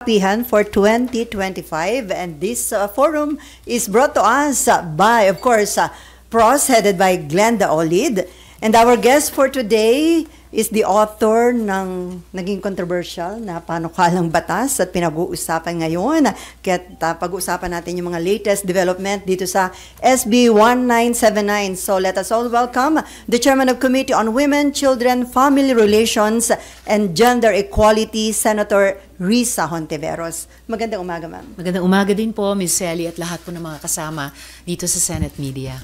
Pihan for 2025, and this forum is brought to us by, of course, PROS, headed by Glenda Olid. And our guest for today is the author ng naging controversial na panukalang batas at pinag-uusapan ngayon. Kaya pag-uusapan natin yung mga latest development dito sa SB 1979. So let us all welcome the Chairman of Committee on Women, Children, Family Relations, and Gender Equality, Senator Risa Hontiveros. Magandang umaga, ma'am. Magandang umaga din po, Ms. Sally, at lahat po ng mga kasama dito sa Senate Media.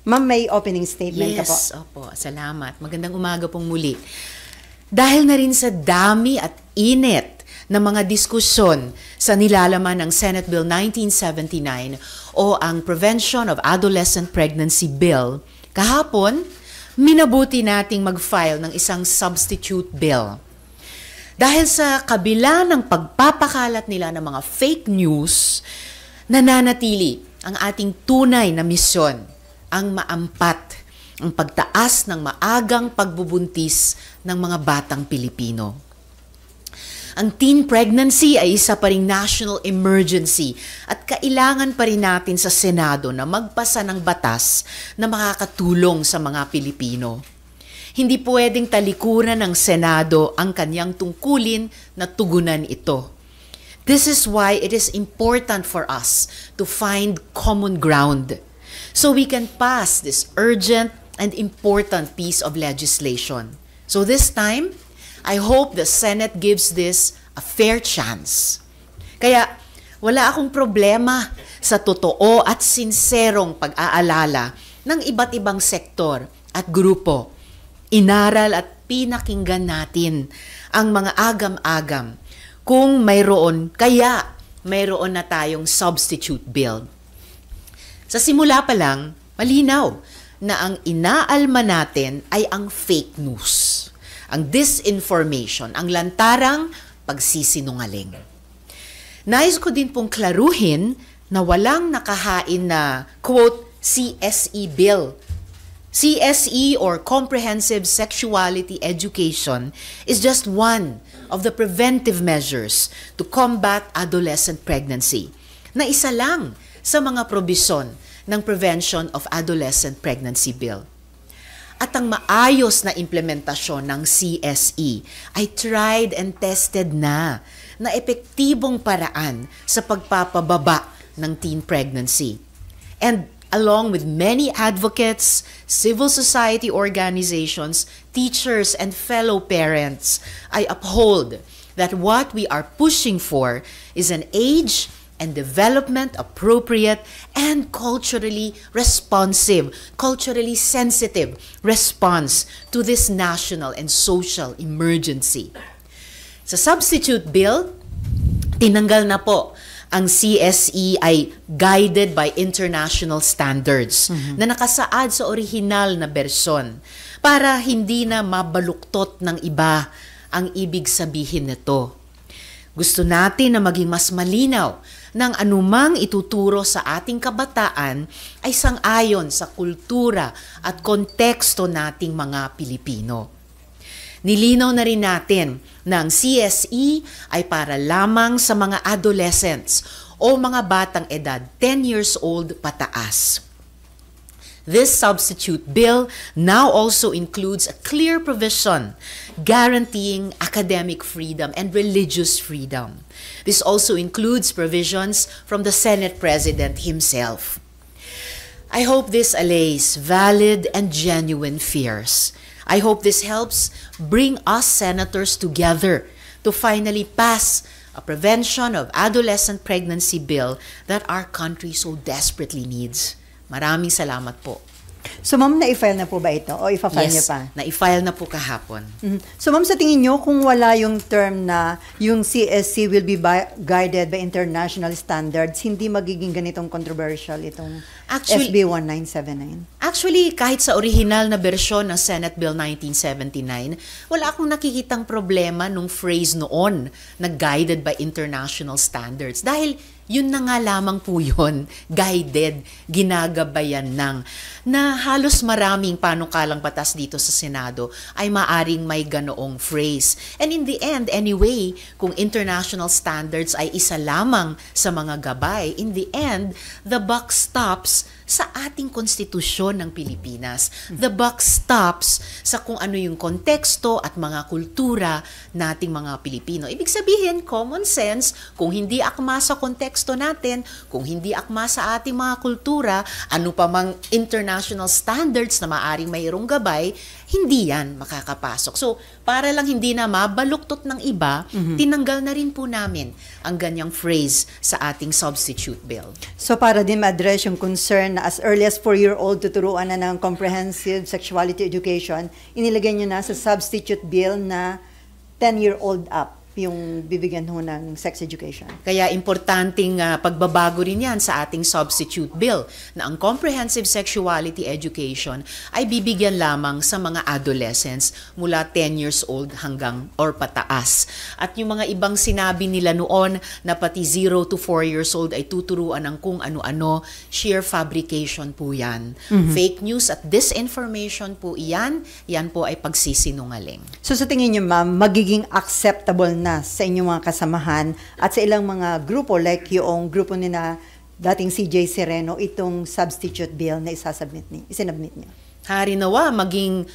Ma'am, may opening statement ka po. Yes, opo. Salamat. Magandang umaga pong muli. Dahil na rin sa dami at init ng mga diskusyon sa nilalaman ng Senate Bill 1979 o ang Prevention of Adolescent Pregnancy Bill, kahapon, minabuti nating mag-file ng isang substitute bill. Dahil sa kabila ng pagpapakalat nila ng mga fake news, nananatili ang ating tunay na misyon, ang maampat, ang pagtaas ng maagang pagbubuntis ng mga batang Pilipino. Ang teen pregnancy ay isa pa ring national emergency at kailangan pa rin natin sa Senado na magpasa ng batas na makakatulong sa mga Pilipino. Hindi pwedeng talikuran ng Senado ang kanyang tungkulin na tugunan ito. This is why it is important for us to find common ground so we can pass this urgent and important piece of legislation. So this time, I hope the Senate gives this a fair chance. Kaya wala akong problema sa totoo at sinserong pag-aalala ng iba't ibang sektor at grupo. Inaral at pinakinggan natin ang mga agam-agam kung mayroon na tayong substitute bill. Sa simula pa lang, malinaw na ang inaalma natin ay ang fake news, ang disinformation, ang lantarang pagsisinungaling. Nais ko din pong klaruhin na walang nakahain na, quote, CSE bill. CSE or Comprehensive Sexuality Education is just one of the preventive measures to combat adolescent pregnancy, na isa lang sa mga probisyon ng Prevention of Adolescent Pregnancy Bill. At ang maayos na implementasyon ng CSE ay tried and tested na epektibong paraan sa pagpapababa ng teen pregnancy. And along with many advocates, civil society organizations, teachers, and fellow parents, I uphold that what we are pushing for is an age and development appropriate and culturally responsive, culturally sensitive response to this national and social emergency. Sa substitute bill, tinanggal na po ang CSE ay guided by international standards na nakasaad sa orihinal na bersyon para hindi na mabaluktot ng iba ang ibig sabihin nito. Gusto natin na maging mas malinaw ng anumang ituturo sa ating kabataan ay sang-ayon sa kultura at konteksto nating mga Pilipino. Nilinaw na rin natin na ang CSE ay para lamang sa mga adolescents o mga batang edad 10 years old pataas. This substitute bill now also includes a clear provision guaranteeing academic freedom and religious freedom. This also includes provisions from the Senate President himself. I hope this allays valid and genuine fears. I hope this helps bring us senators together to finally pass a Prevention of Adolescent Pregnancy Bill that our country so desperately needs. Maraming salamat po. So ma'am, na-file na po ba ito? O ipa-file niyo pa? Yes, na-file na po kahapon. So ma'am, sa tingin niyo, kung wala yung term na yung CSC will be guided by international standards, hindi magiging ganitong controversial itong SB 1979? Actually, kahit sa original na bersyon ng Senate Bill 1979, wala akong nakikitang problema nung phrase noon na guided by international standards. Dahil yun na nga lamang po yun, guided, ginagabayan ng, na halos maraming panukalang batas dito sa Senado ay maaring may ganoong phrase. And in the end, anyway, kung international standards ay isa lamang sa mga gabay, in the end, the buck stops sa ating konstitusyon ng Pilipinas. The buck stops sa kung ano yung konteksto at mga kultura nating mga Pilipino. Ibig sabihin, common sense, kung hindi akma sa konteksto natin, kung hindi akma sa ating mga kultura, ano pa mang international standards na maaring mayroong gabay, hindi yan makakapasok. So, para lang hindi na mabaluktot ng iba, tinanggal na rin po namin ang ganyang phrase sa ating substitute bill. So, para din ma-address yung concern na as early as 4-year-old tuturuan na ng comprehensive sexuality education, inilagay nyo na sa substitute bill na 10-year-old up yung bibigyan ho ng sex education. Kaya importanteng pagbabago rin yan sa ating substitute bill na ang comprehensive sexuality education ay bibigyan lamang sa mga adolescents mula 10 years old hanggang or pataas. At yung mga ibang sinabi nila noon na pati 0 to 4 years old ay tuturuan ng kung ano-ano, sheer fabrication po yan. Fake news at disinformation po yan po ay pagsisinungaling. So sa tingin niyo ma'am, magiging acceptable na sa inyong mga kasamahan at sa ilang mga grupo like yung grupo ni na dating CJ Sereno itong substitute bill na isinabmit niyo? Hari nawa, maging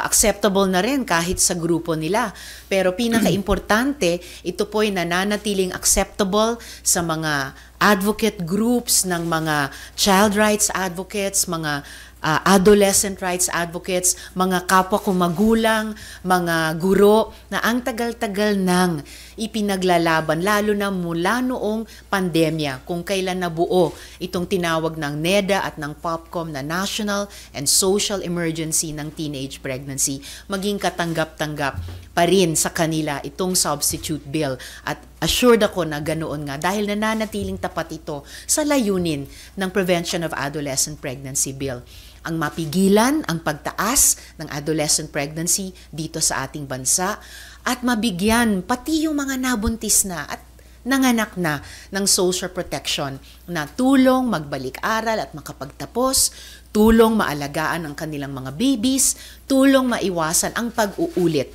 acceptable na rin kahit sa grupo nila. Pero pinaka-importante, ito po ay nananatiling acceptable sa mga advocate groups ng mga child rights advocates, mga adolescent rights advocates, mga kapwa kong magulang, mga guro na ang tagal-tagal nang ipinaglalaban, lalo na mula noong pandemya, kung kailan nabuo itong tinawag ng NEDA at ng POPCOM na National and Social Emergency ng Teenage Pregnancy, maging katanggap-tanggap pa rin sa kanila itong substitute bill. At assured ako na ganoon nga dahil nananatiling tapat ito sa layunin ng Prevention of Adolescent Pregnancy Bill. Ang mapigilan ang pagtaas ng adolescent pregnancy dito sa ating bansa at mabigyan pati yung mga nabuntis na at nanganak na ng social protection na tulong magbalik-aral at makapagtapos, tulong maalagaan ang kanilang mga babies, tulong maiwasan ang pag-uulit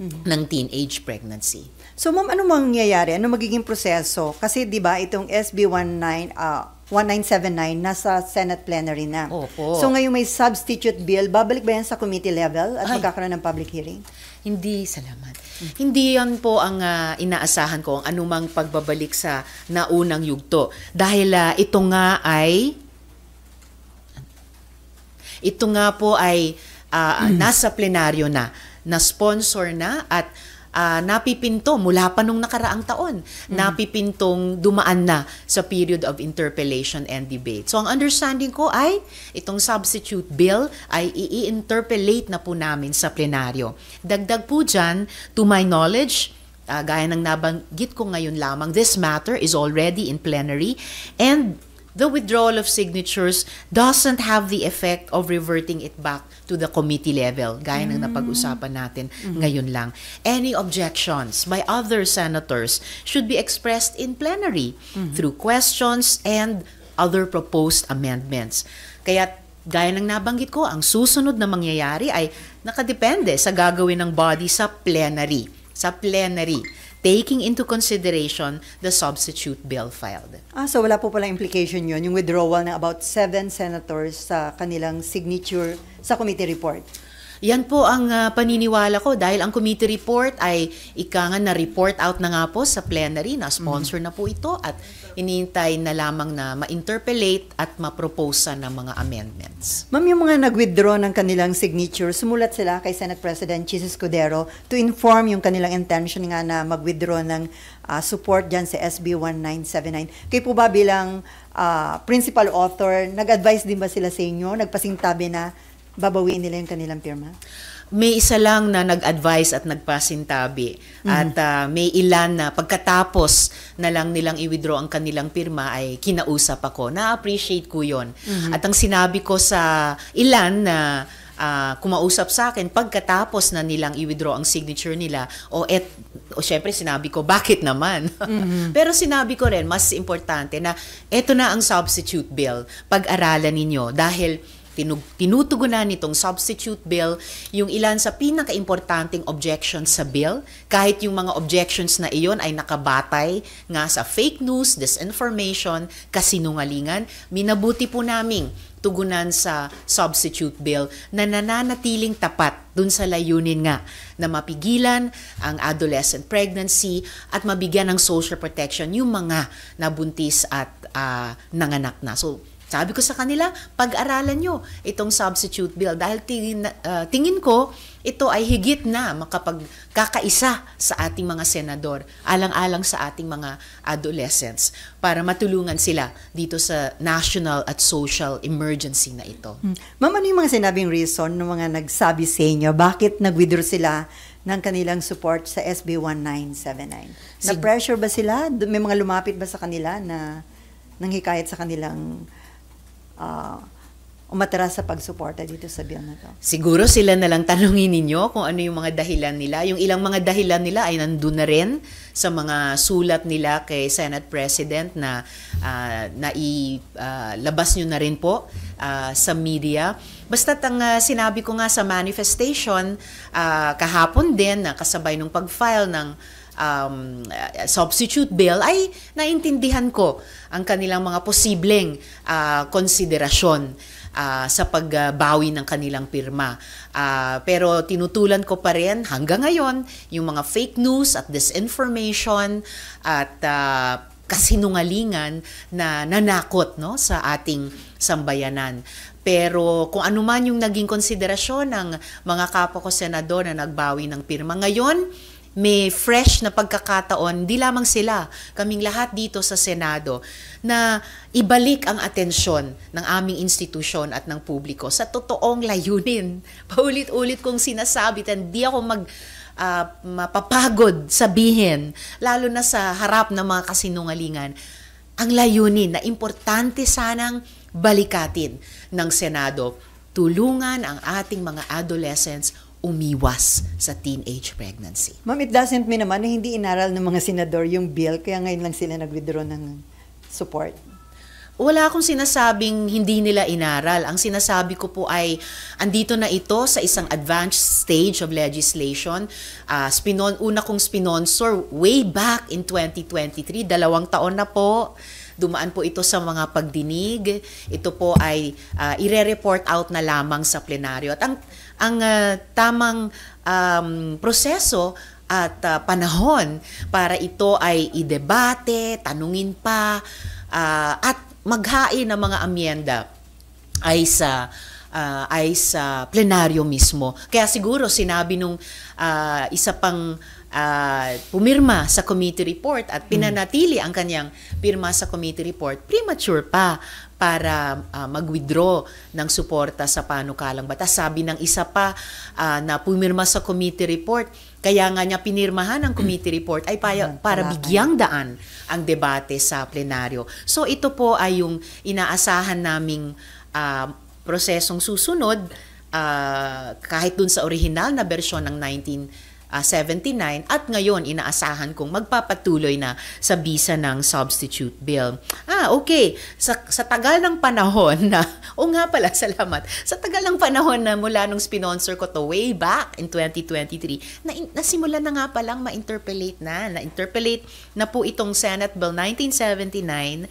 ng teenage pregnancy. So ma'am, ano mangyayari? Ano magiging proseso? Kasi 'di ba itong SB 1979 nasa Senate plenary na. Opo. So ngayon may substitute bill, babalik ba yan sa committee level at magkakaroon ng public hearing? Hindi, salamat. Hindi yan po ang inaasahan ko, ang anumang pagbabalik sa naunang yugto. Dahil ito nga po ay nasa plenaryo na sponsor na at napipinto mula pa nung nakaraang taon, napipintong dumaan na sa period of interpellation and debate. So ang understanding ko ay itong substitute bill ay i-interpellate na po namin sa plenaryo. Dagdag po dyan, to my knowledge, gaya ng nabanggit ko ngayon lamang, this matter is already in plenary and the withdrawal of signatures doesn't have the effect of reverting it back to the committee level, gaya ng napag-usapan natin ngayon lang. Any objections by other senators should be expressed in plenary through questions and other proposed amendments. Kaya gaya ng nabanggit ko, ang susunod na mangyayari ay nakadepende sa gagawin ng body sa plenary. Sa plenary, taking into consideration the substitute bill filed. So wala po pala implication yun, yung withdrawal ng about 7 senators sa kanilang signature sa committee report? Yan po ang paniniwala ko dahil ang committee report ay na report out na nga po sa plenary, na sponsor na po ito at inintay na lamang na ma-interpellate at ma-propose ng mga amendments. Ma'am, yung mga nag-withdraw ng kanilang signature, sumulat sila kay Senate President Chis Escudero to inform yung kanilang intention nga na mag-withdraw ng support dyan sa SB 1979. Kayo po ba bilang principal author, nag-advise din ba sila sa inyo? Nagpasingtabi na babawiin nila yung kanilang pirma? may isa lang na nag-advise at nagpasintabi at may ilan na pagkatapos na lang nilang i-withdraw ang kanilang pirma ay kinausap ako. Na-appreciate ko yon. At ang sinabi ko sa ilan na kumausap sa akin pagkatapos na nilang i-withdraw ang signature nila, o syempre sinabi ko, bakit naman? Pero sinabi ko rin, mas importante na eto na ang substitute bill, pag-aralan ninyo dahil tinutugunan nitong substitute bill yung ilan sa pinaka-importanting objections sa bill, kahit yung mga objections na iyon ay nakabatay nga sa fake news, disinformation, kasinungalingan, minabuti po naming tugunan sa substitute bill na nananatiling tapat dun sa layunin nga na mapigilan ang adolescent pregnancy at mabigyan ng social protection yung mga nabuntis at nanganak na. So, sabi ko sa kanila, pag-aralan nyo itong substitute bill dahil tingin ko ito ay higit na makapagkakaisa sa ating mga senador, alang-alang sa ating mga adolescents para matulungan sila dito sa national at social emergency na ito. Ma'am, ano yung mga sinabing reason ng mga nagsabi sa inyo? Bakit nag-withdraw sila ng kanilang support sa SB 1979? Na-pressure ba sila? May mga lumapit ba sa kanila na nanghikayat sa kanilang umatras sa pagsuporta dito sa bill na to? Siguro sila na lang tanungin ninyo kung ano yung mga dahilan nila. Yung ilang mga dahilan nila ay nandun na rin sa mga sulat nila kay Senate President na labas nyo na rin po sa media. Basta't ang sinabi ko nga sa manifestation kahapon din na kasabay nung pag-file ng substitute bill ay naintindihan ko ang kanilang mga posibleng konsiderasyon sa pagbawi ng kanilang pirma. Pero tinutulan ko pa rin hanggang ngayon yung mga fake news at disinformation at kasinungalingan na nanakot, no, sa ating sambayanan. Pero kung ano man yung naging konsiderasyon ng mga kapwa ko senador na nagbawi ng pirma ngayon, may fresh na pagkakataon, di lamang sila, kaming lahat dito sa Senado, na ibalik ang atensyon ng aming institusyon at ng publiko sa totoong layunin. Paulit-ulit kong sinasabi, at hindi ako mapapagod sabihin, lalo na sa harap ng mga kasinungalingan, ang layunin na importante sanang balikatin ng Senado, tulungan ang ating mga adolescents umiwas sa teenage pregnancy. Ma'am, it doesn't mean naman na hindi inaral ng mga senador yung bill, kaya ngayon lang sila nag-withdraw ng support. Wala akong sinasabing hindi nila inaral. Ang sinasabi ko po ay andito na ito sa isang advanced stage of legislation. Una kong sponsor way back in 2023, 2 taon na po. Dumaan po ito sa mga pagdinig. Ito po ay ire-report out na lamang sa plenaryo. At ang tamang proseso at panahon para ito ay idebate, tanungin pa, at maghain ng mga amyenda ay sa plenaryo mismo. Kaya siguro sinabi nung isa pang pumirma sa committee report at pinanatili ang kanyang pirma sa committee report, premature pa para mag-withdraw ng suporta sa panukalang batas. Sabi ng isa pa na pumirma sa committee report, kaya nga niya pinirmahan ang committee report ay para bigyang daan ang debate sa plenaryo. So ito po ay yung inaasahan naming prosesong susunod kahit dun sa original na bersyon ng 1979 at ngayon inaasahan kong magpapatuloy na sa bisa ng substitute bill. Okay. Sa tagal ng panahon na, nga pala, salamat. Sa tagal ng panahon na mula nung sponsor ko to way back in 2023, nasimula na nga palang ma-interpolate na po itong Senate Bill 1979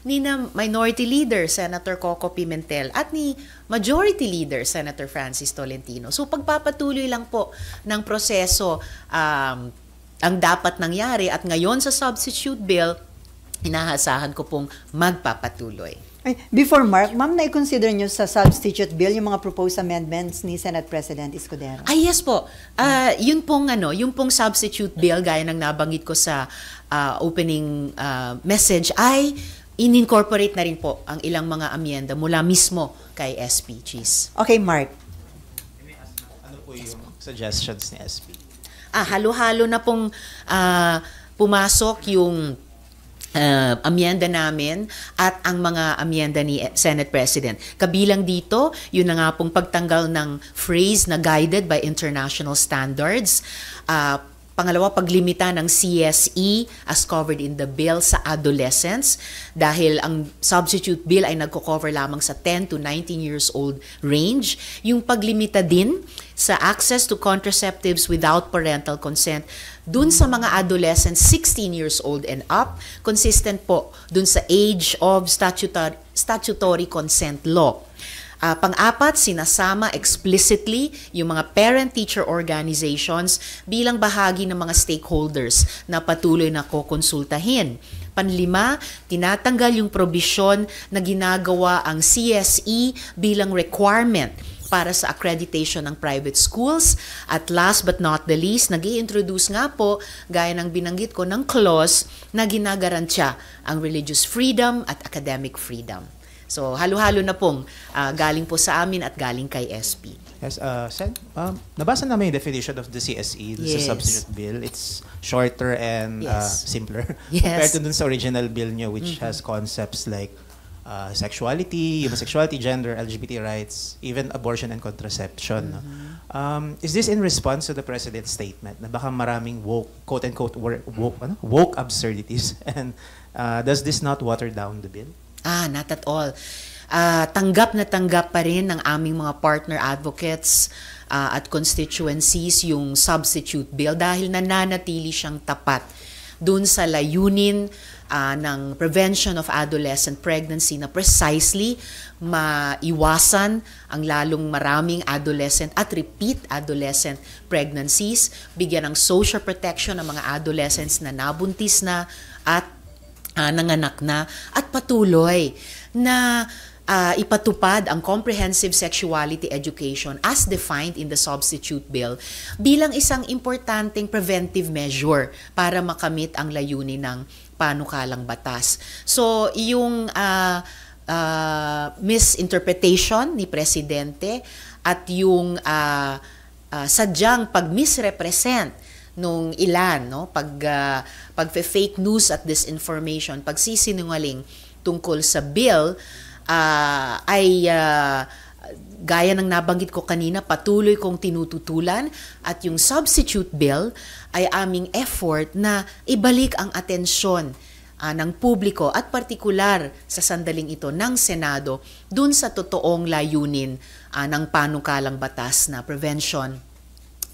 ni na Minority Leader Senator Coco Pimentel at ni Majority Leader Senator Francis Tolentino. So pagpapatuloy lang po ng proseso ang dapat nangyari at ngayon sa substitute bill, inaasahan ko pong magpapatuloy. Before Mark, ma'am, na-consider nyo sa substitute bill yung mga proposed amendments ni Senate President Escudero? Yes po. Yung pong substitute bill, gaya ng nabanggit ko sa opening message, ay in-incorporate na rin po ang ilang mga amyenda mula mismo kay SP Cheese. Okay, Mark. Ano po yung suggestions ni SP? Halo-halo na pong pumasok yung amyenda namin at ang mga amyenda ni Senate President. Kabilang dito, yun na nga pong pagtanggal ng phrase na guided by international standards. Pangalawa, paglimita ng CSE as covered in the bill sa adolescents dahil ang substitute bill ay nagko-cover lamang sa 10 to 19 years old range. Yung paglimita din sa access to contraceptives without parental consent dun sa mga adolescents 16 years old and up, consistent po dun sa age of statutory consent law. Pang-apat, sinasama explicitly yung mga parent-teacher organizations bilang bahagi ng mga stakeholders na patuloy na kokonsultahin. Panlima, tinatanggal yung probisyon na ginagawa ang CSE bilang requirement para sa accreditation ng private schools. At last but not the least, nag-i-introduce nga po, gaya ng binanggit ko, ng clause na ginagarantiya ang religious freedom at academic freedom. So, halo-halo na pong galing po sa amin at galing kay SP. Yes, Sen, nabasa namin yung definition of the CSE, the substitute bill. It's shorter and simpler compared to dun sa original bill nyo, which has concepts like sexuality, human sexuality, gender, LGBT rights, even abortion and contraception. No? Is this in response to the President's statement na baka maraming woke, quote-unquote, woke absurdities? And does this not water down the bill? Not at all. Tanggap na tanggap pa rin ng aming mga partner advocates at constituencies yung substitute bill dahil nananatili siyang tapat dun sa layunin ng prevention of adolescent pregnancy na precisely maiwasan ang lalong maraming adolescent at repeat adolescent pregnancies, bigyan ng social protection ng mga adolescents na nabuntis na at nanganak na at patuloy na ipatupad ang comprehensive sexuality education as defined in the substitute bill bilang isang importanteng preventive measure para makamit ang layunin ng panukalang batas. So, yung misinterpretation ni Presidente at yung sadyang pag-misrepresent nung ilan, no, pag-fake news at disinformation, pagsisinungaling tungkol sa bill ay gaya ng nabanggit ko kanina, patuloy kong tinututulan at yung substitute bill ay aming effort na ibalik ang atensyon ng publiko at partikular sa sandaling ito ng Senado dun sa totoong layunin ng panukalang batas na prevention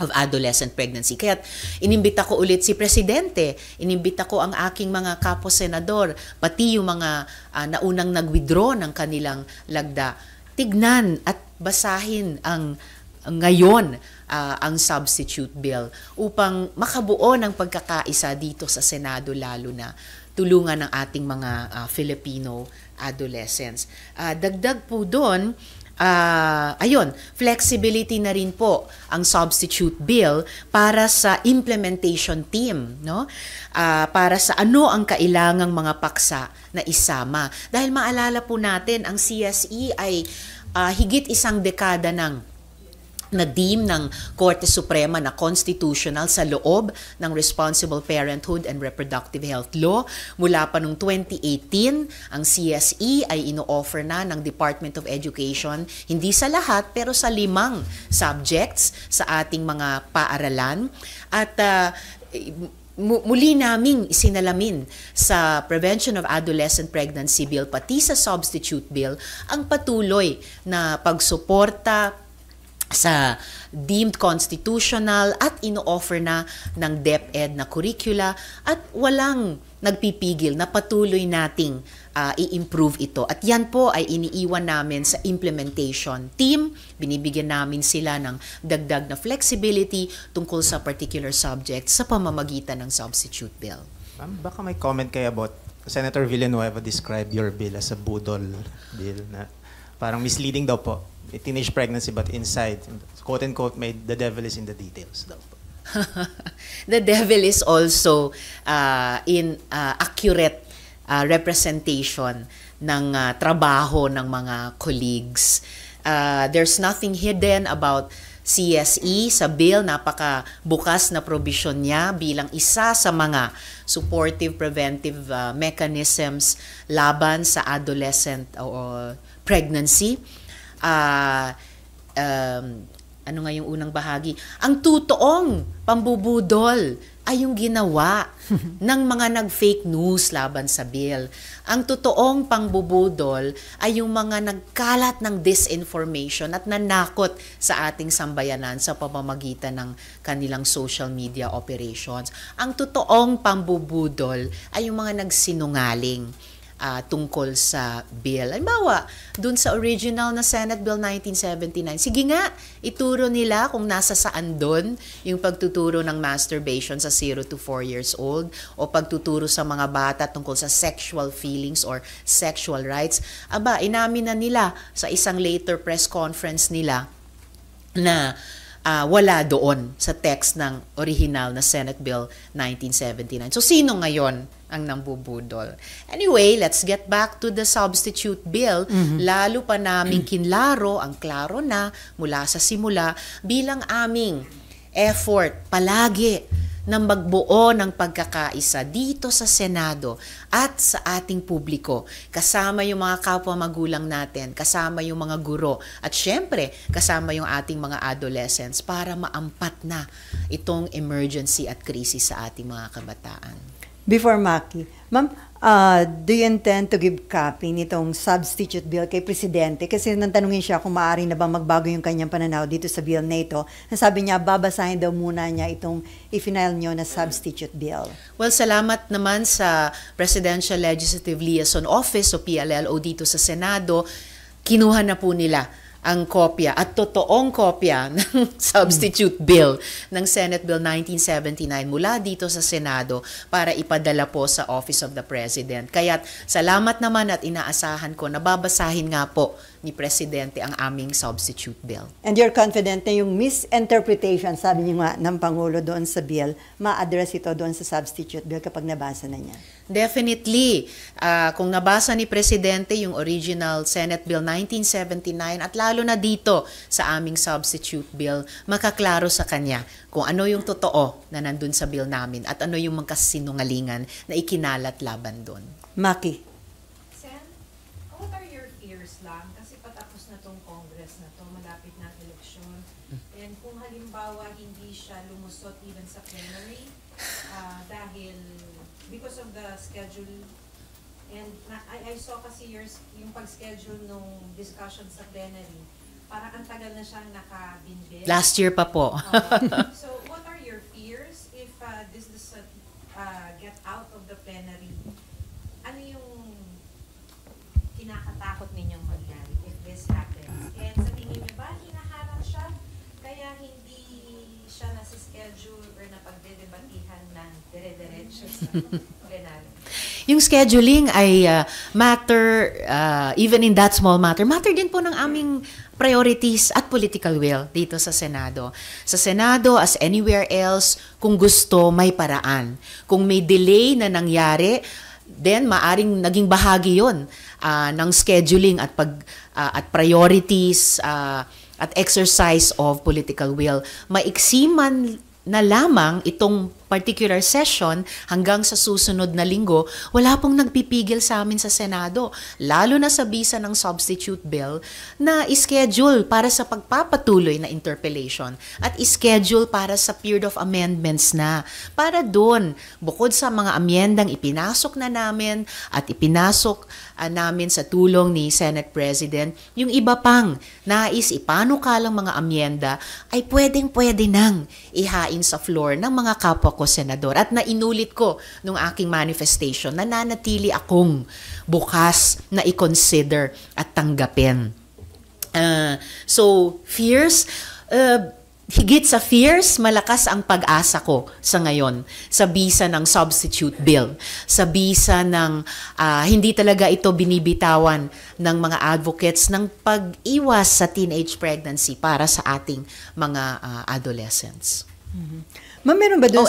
of adolescent pregnancy. Kaya inimbita ko ulit si Presidente, inimbita ko ang aking mga kapo-senador, pati yung mga naunang nag-withdraw ng kanilang lagda. Tignan at basahin ngayon ang substitute bill upang makabuo ng pagkakaisa dito sa Senado, lalo na tulungan ng ating mga Filipino adolescents. Dagdag po doon, flexibility na rin po ang substitute bill para sa implementation team, no? Para sa ano ang kailangang mga paksa na isama. Dahil maalala po natin, ang CSE ay higit isang dekada na-deem ng Korte Suprema na constitutional sa loob ng Responsible Parenthood and Reproductive Health Law. Mula pa noong 2018, ang CSE ay ino-offer na ng Department of Education, hindi sa lahat pero sa 5 subjects sa ating mga paaralan. At muli naming isinalamin sa Prevention of Adolescent Pregnancy Bill, pati sa Substitute Bill, ang patuloy na pagsuporta sa deemed constitutional at ino-offer na ng DepEd na curricula at walang nagpipigil na patuloy nating i-improve ito. At yan po ay iniiwan namin sa implementation team. Binibigyan namin sila ng dagdag na flexibility tungkol sa particular subject sa pamamagitan ng substitute bill. Baka may comment kayo about Senator Villanueva described your bill as a budol bill na parang misleading daw po. Teenage pregnancy but inside, quote-unquote, the devil is in the details daw po. The devil is also in accurate representation ng trabaho ng mga colleagues. There's nothing hidden about CSE sa bill, napaka-bukas na provision niya bilang isa sa mga supportive preventive mechanisms laban sa adolescent o pregnancy. Ano nga yung unang bahagi? Ang totoong pambubudol ay yung ginawa ng mga nag-fake news laban sa bill. Ang totoong pangbubudol ay yung mga nagkalat ng disinformation at nanakot sa ating sambayanan sa pamamagitan ng kanilang social media operations. Ang totoong pambubudol ay yung mga nagsinungaling tungkol sa bill. Halimbawa, dun sa original na Senate Bill 1979, sige nga, ituro nila kung nasa saan dun yung pagtuturo ng masturbation sa 0 to 4 years old o pagtuturo sa mga bata tungkol sa sexual feelings or sexual rights. Aba, inamin na nila sa isang later press conference nila na wala doon sa text ng original na Senate Bill 1979. So, sino ngayon ang nambubudol? Anyway, let's get back to the substitute bill. Lalo pa naming kinlaro, ang klaro na mula sa simula, bilang aming effort palagi na magbuo ng pagkakaisa dito sa Senado at sa ating publiko. Kasama yung mga kapwa magulang natin, kasama yung mga guro, at syempre, kasama yung ating mga adolescents para maampat na itong emergency at krisis sa ating mga kabataan. Before Maki, ma'am, do you intend to give copy nitong substitute bill kay Presidente? Kasi nang tanungin siya kung maaari na bang magbago yung kanyang pananaw dito sa bill na ito, sabi niya, babasahin daw muna niya itong i-final nyo na substitute bill. Well, salamat naman sa Presidential Legislative Liaison Office o PLLO dito sa Senado. Kinuha na po nila ang kopya at totoong kopya ng substitute bill ng Senate Bill 1979 mula dito sa Senado para ipadala po sa Office of the President. Kaya't salamat naman at inaasahan ko na babasahin nga po ni Presidente ang aming substitute bill. And you're confident na yung misinterpretation, sabi niyo nga, ng Pangulo doon sa bill, ma-address ito doon sa substitute bill kapag nabasa na niya? Definitely. Kung nabasa ni Presidente yung original Senate Bill 1979 at lalo na dito sa aming substitute bill, makaklaro sa kanya kung ano yung totoo na nandun sa bill namin at ano yung mga sinungalingan na ikinalat laban doon. Maki. Sen, what are your fears lang? Kasi patapos na tong Congress na to, malapit na ang eleksyon. And kung halimbawa hindi siya lumusot even sa plenary, dahil because of the schedule, and I saw kasi yung pag-schedule nung discussion sa plenary, parang ang tagal na siyang nakabinbin. Last year pa po. So what are your fears if this doesn't get out of the plenary? Ano yung kinakatakot ninyong mangyari if this happens? And sa tingin niyo ba, hinaharang siya? Kaya hindi siya nasa schedule or napagdedebatihan ng dire-diretso sa plenary? Yung scheduling ay matter, even in that small matter din po ng aming priorities at political will dito sa Senado. Sa Senado, as anywhere else, kung gusto, may paraan. Kung may delay na nangyari, then maaring naging bahagi yon ng scheduling at priorities at exercise of political will. Maiksi man na lamang itong particular session hanggang sa susunod na linggo, wala pong nagpipigil sa amin sa Senado, lalo na sa bisa ng substitute bill na ischedule para sa pagpapatuloy na interpellation at ischedule para sa period of amendments na. Para doon, bukod sa mga amyendang ipinasok na namin at ipinasok namin sa tulong ni Senate President, yung iba pang nais ipanukalang mga amyenda ay pwedeng-pwede nang ihain sa floor ng mga kapwa ko senador. At nainulit ko nung aking manifestation na nanatili akong bukas na i-consider at tanggapin. So, fears, higit sa fears, malakas ang pag-asa ko sa ngayon sa bisa ng substitute bill, sa bisa ng hindi talaga ito binibitawan ng mga advocates ng pag-iwas sa teenage pregnancy para sa ating mga adolescents. Ma'am, meron ba doon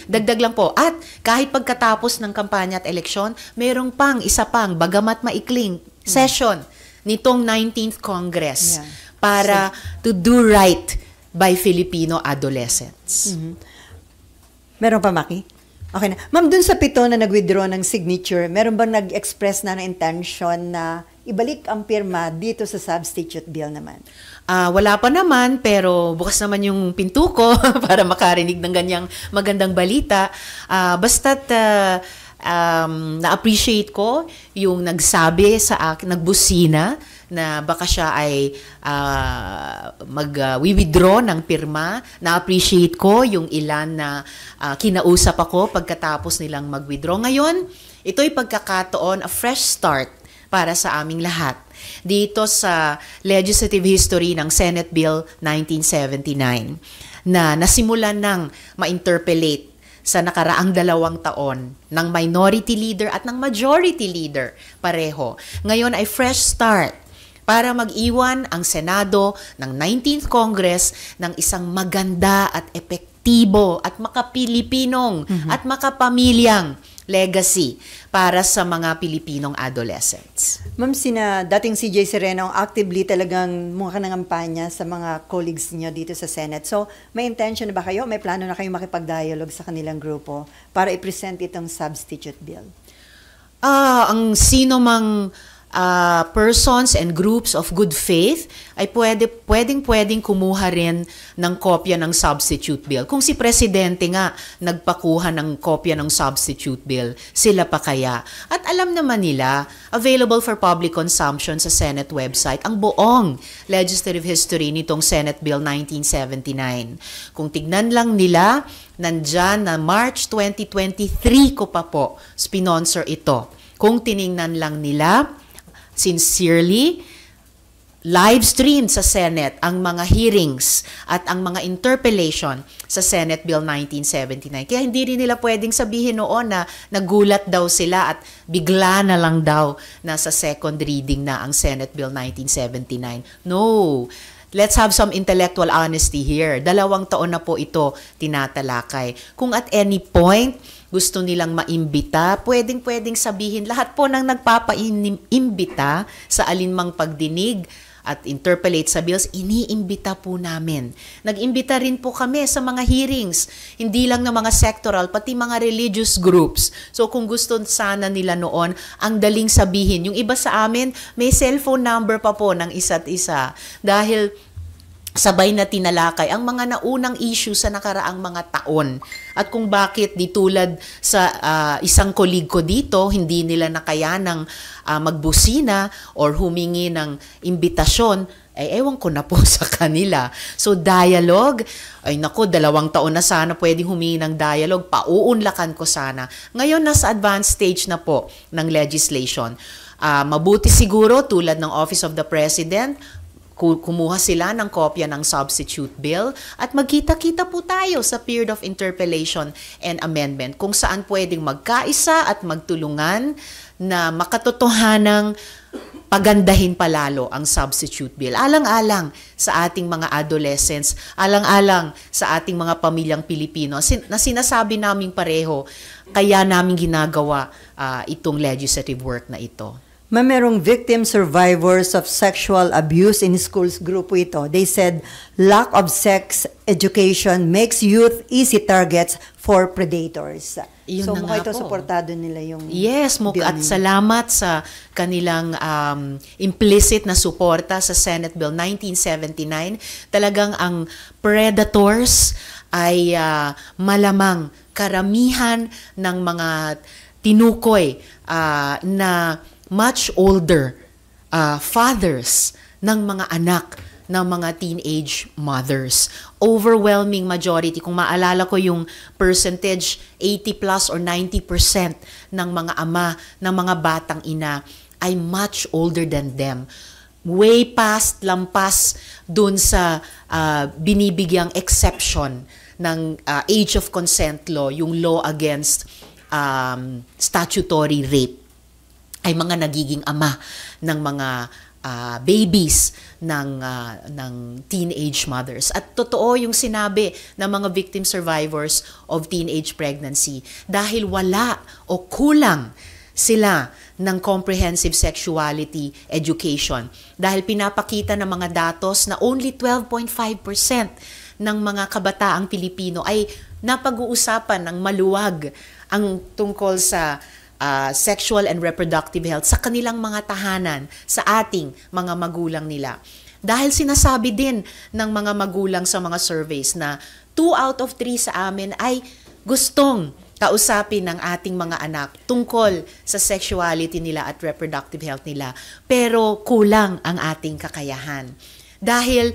dagdag lang po. At kahit pagkatapos ng kampanya at eleksyon, merong isa pang, bagamat maikling, session nitong 19th Congress para to do right by Filipino adolescents. Meron pa, Maki? Okay na. Ma'am, dun sa 7 na nag-withdraw ng signature, meron bang nag-express na ng intention na ibalik ang pirma dito sa substitute bill naman? Wala pa naman, pero bukas naman yung pinto ko para makarinig ng ganyang magandang balita. Basta't na-appreciate ko yung nagsabi sa akin, nagbusina, na baka siya ay mag-withdraw ng pirma. Na-appreciate ko yung ilan na kinausap ako pagkatapos nilang mag-withdraw. Ngayon, ito'y pagkakataon, a fresh start para sa aming lahat. Dito sa legislative history ng Senate Bill 1979 na nasimulan ng ma-interpellate sa nakaraang 2 taon ng minority leader at ng majority leader pareho. Ngayon ay fresh start para mag-iwan ang Senado ng 19th Congress ng isang maganda at epektibo at makapilipinong at makapamilyang legacy para sa mga Pilipinong adolescents. Ma'am, dating CJ Sereno actively talagang mukha nangampanya sa mga colleagues niyo dito sa Senate. So, may intention na ba kayo? May plano na kayong makipag-dialogue sa kanilang grupo para i-present itong substitute bill? Ang sino mang persons and groups of good faith ay pwedeng kumuha rin ng kopya ng substitute bill. Kung si Presidente nga nagpakuha ng kopya ng substitute bill, sila pa kaya? At alam naman nila, available for public consumption sa Senate website, ang buong legislative history nitong Senate Bill 1979. Kung tignan lang nila, nandyan na March 2023 ko pa po sponsor ito. Kung tiningnan lang nila, sincerely, live stream sa Senate ang mga hearings at ang mga interpellation sa Senate Bill 1979. Kaya hindi rin nila pwedeng sabihin noon na nagulat daw sila at bigla na lang daw na sa second reading na ang Senate Bill 1979. No! Let's have some intellectual honesty here. 2 taon na po ito tinatalakay. Kung at any point, gusto nilang maimbita, pwedeng sabihin, lahat po ng nagpapaimbita sa alinmang pagdinig at interpellate sa bills, iniimbita po namin. Nag-imbita rin po kami sa mga hearings, hindi lang ng mga sectoral, pati mga religious groups. So kung gusto sana nila noon, ang daling sabihin. Yung iba sa amin, may cellphone number pa po ng isa't isa. Dahil sabay na tinalakay ang mga naunang issue sa nakaraang mga taon. At kung bakit di tulad sa isang colleague ko dito, hindi nila nakayanang magbusina or humingi ng imbitasyon, ay ewan ko na po sa kanila. So dialogue, ay naku, 2 taon na sana pwedeng humingi ng dialogue, pauunlakan ko sana. Ngayon nasa advanced stage na po ng legislation. Mabuti siguro tulad ng Office of the President, kumuha sila ng kopya ng substitute bill at magkita-kita po tayo sa period of interpellation and amendment kung saan pwedeng magkaisa at magtulungan na makatotohanang pagandahin palalo ang substitute bill. Alang-alang sa ating mga adolescents, alang-alang sa ating mga pamilyang Pilipino na sinasabi naming pareho, kaya namin ginagawa itong legislative work na ito. Merong victim survivors of sexual abuse in schools grupo ito. They said lack of sex education makes youth easy targets for predators. Yun so mukha ito po. Suportado nila yung yes, at salamat sa kanilang implicit na suporta sa Senate Bill 1979. Talagang ang predators ay malamang karamihan ng mga tinukoy na much older fathers ng mga anak ng mga teenage mothers. Overwhelming majority, kung maalala ko yung percentage, 80 plus or 90% ng mga ama, ng mga batang ina ay much older than them. Way past, lampas dun sa binibigyang exception ng age of consent law, yung law against statutory rape, ay mga nagiging ama ng mga babies ng teenage mothers. At totoo yung sinabi ng mga victim survivors of teenage pregnancy dahil wala o kulang sila ng comprehensive sexuality education. Dahil pinapakita ng mga datos na only 12.5% ng mga kabataang Pilipino ay napag-uusapan ng maluwag ang tungkol sa sexual and reproductive health sa kanilang mga tahanan, sa ating mga magulang nila. Dahil sinasabi din ng mga magulang sa mga surveys na 2 out of 3 sa amin ay gustong kausapin ng ating mga anak tungkol sa sexuality nila at reproductive health nila. Pero kulang ang ating kakayahan. Dahil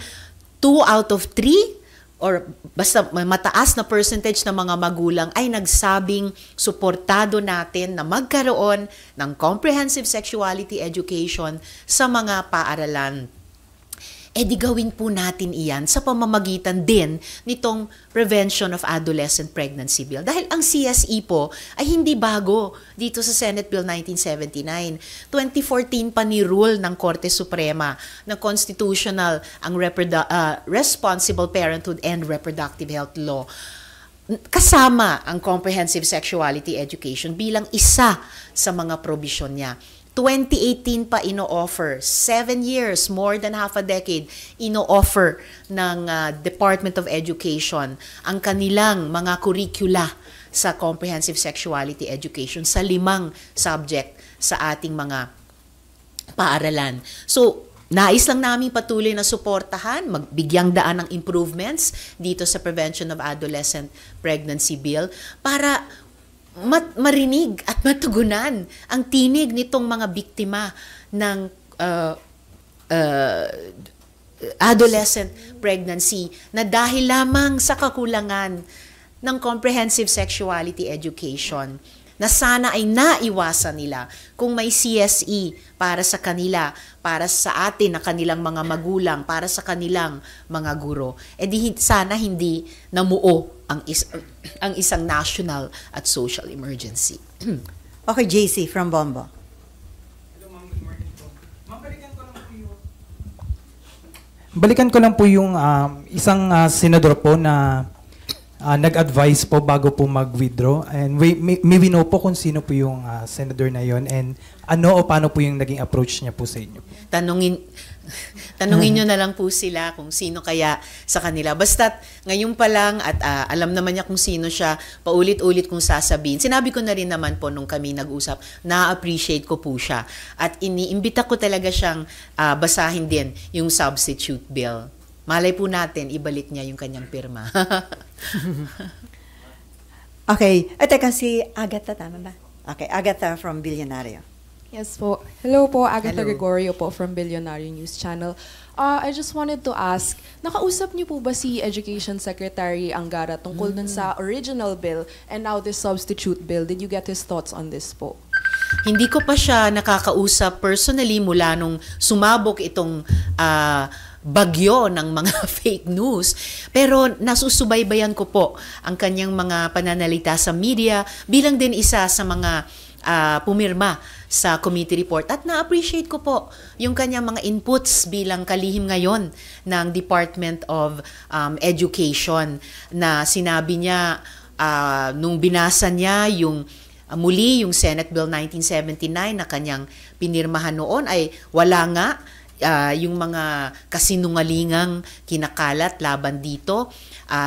2 out of 3 or basta mataas na percentage ng mga magulang ay nagsabing suportado natin na magkaroon ng comprehensive sexuality education sa mga paaralan. Di gawin po natin iyan sa pamamagitan din nitong Prevention of Adolescent Pregnancy Bill. Dahil ang CSE po ay hindi bago dito sa Senate Bill 1979. 2014 pa ni-rule ng Korte Suprema na constitutional ang Responsible Parenthood and Reproductive Health Law. Kasama ang Comprehensive Sexuality Education bilang isa sa mga probisyon niya. 2018 pa ino-offer, 7 years, more than half a decade, ino-offer ng Department of Education ang kanilang mga curricula sa Comprehensive Sexuality Education sa 5 subject sa ating mga paaralan. So, nais lang namin patuloy na suportahan, magbigyang daan ng improvements dito sa Prevention of Adolescent Pregnancy Bill para marinig at matugunan ang tinig nitong mga biktima ng adolescent pregnancy na dahil lamang sa kakulangan ng comprehensive sexuality education na sana ay naiwasan nila kung may CSE para sa kanila, para sa atin na kanilang mga magulang, para sa kanilang mga guro. Sana hindi namuo ang isang national at social emergency. Okay, JC from Bombo. Hello, ma'am. Good morning po. Ma'am, balikan ko lang po yung isang senador po na nag-advise po bago po mag-withdraw. And may we know po kung sino po yung senador na yon and ano o paano po yung naging approach niya po sa inyo. Tanungin nyo na lang po sila kung sino kaya sa kanila. Basta't ngayon pa lang at alam naman niya kung sino siya, paulit-ulit kong sasabihin. Sinabi ko na rin naman po nung kami nag-usap, na-appreciate ko po siya. At iniimbita ko talaga siyang basahin din yung substitute bill. Malay po natin, ibalik niya yung kanyang pirma. Okay. Teka, si Agatha, tama ba? Okay, Agatha from Billionario. Yes po. Hello po, Agatha Hello. Gregorio po from Billionario News Channel. I just wanted to ask, nakausap niyo po ba si Education Secretary Angara tungkol dun sa original bill and now this substitute bill? Did you get his thoughts on this po? Hindi ko pa siya nakakausap personally mula nung sumabog itong bagyo ng mga fake news. Pero nasusubaybayan ko po ang kanyang mga pananalita sa media bilang din isa sa mga pumirma sa committee report. At na-appreciate ko po yung kanyang mga inputs bilang kalihim ngayon ng Department of Education na sinabi niya nung binasa niya yung muli yung Senate Bill 1979 na kanyang pinirmahan noon ay wala nga yung mga kasinungalingang kinakalat laban dito.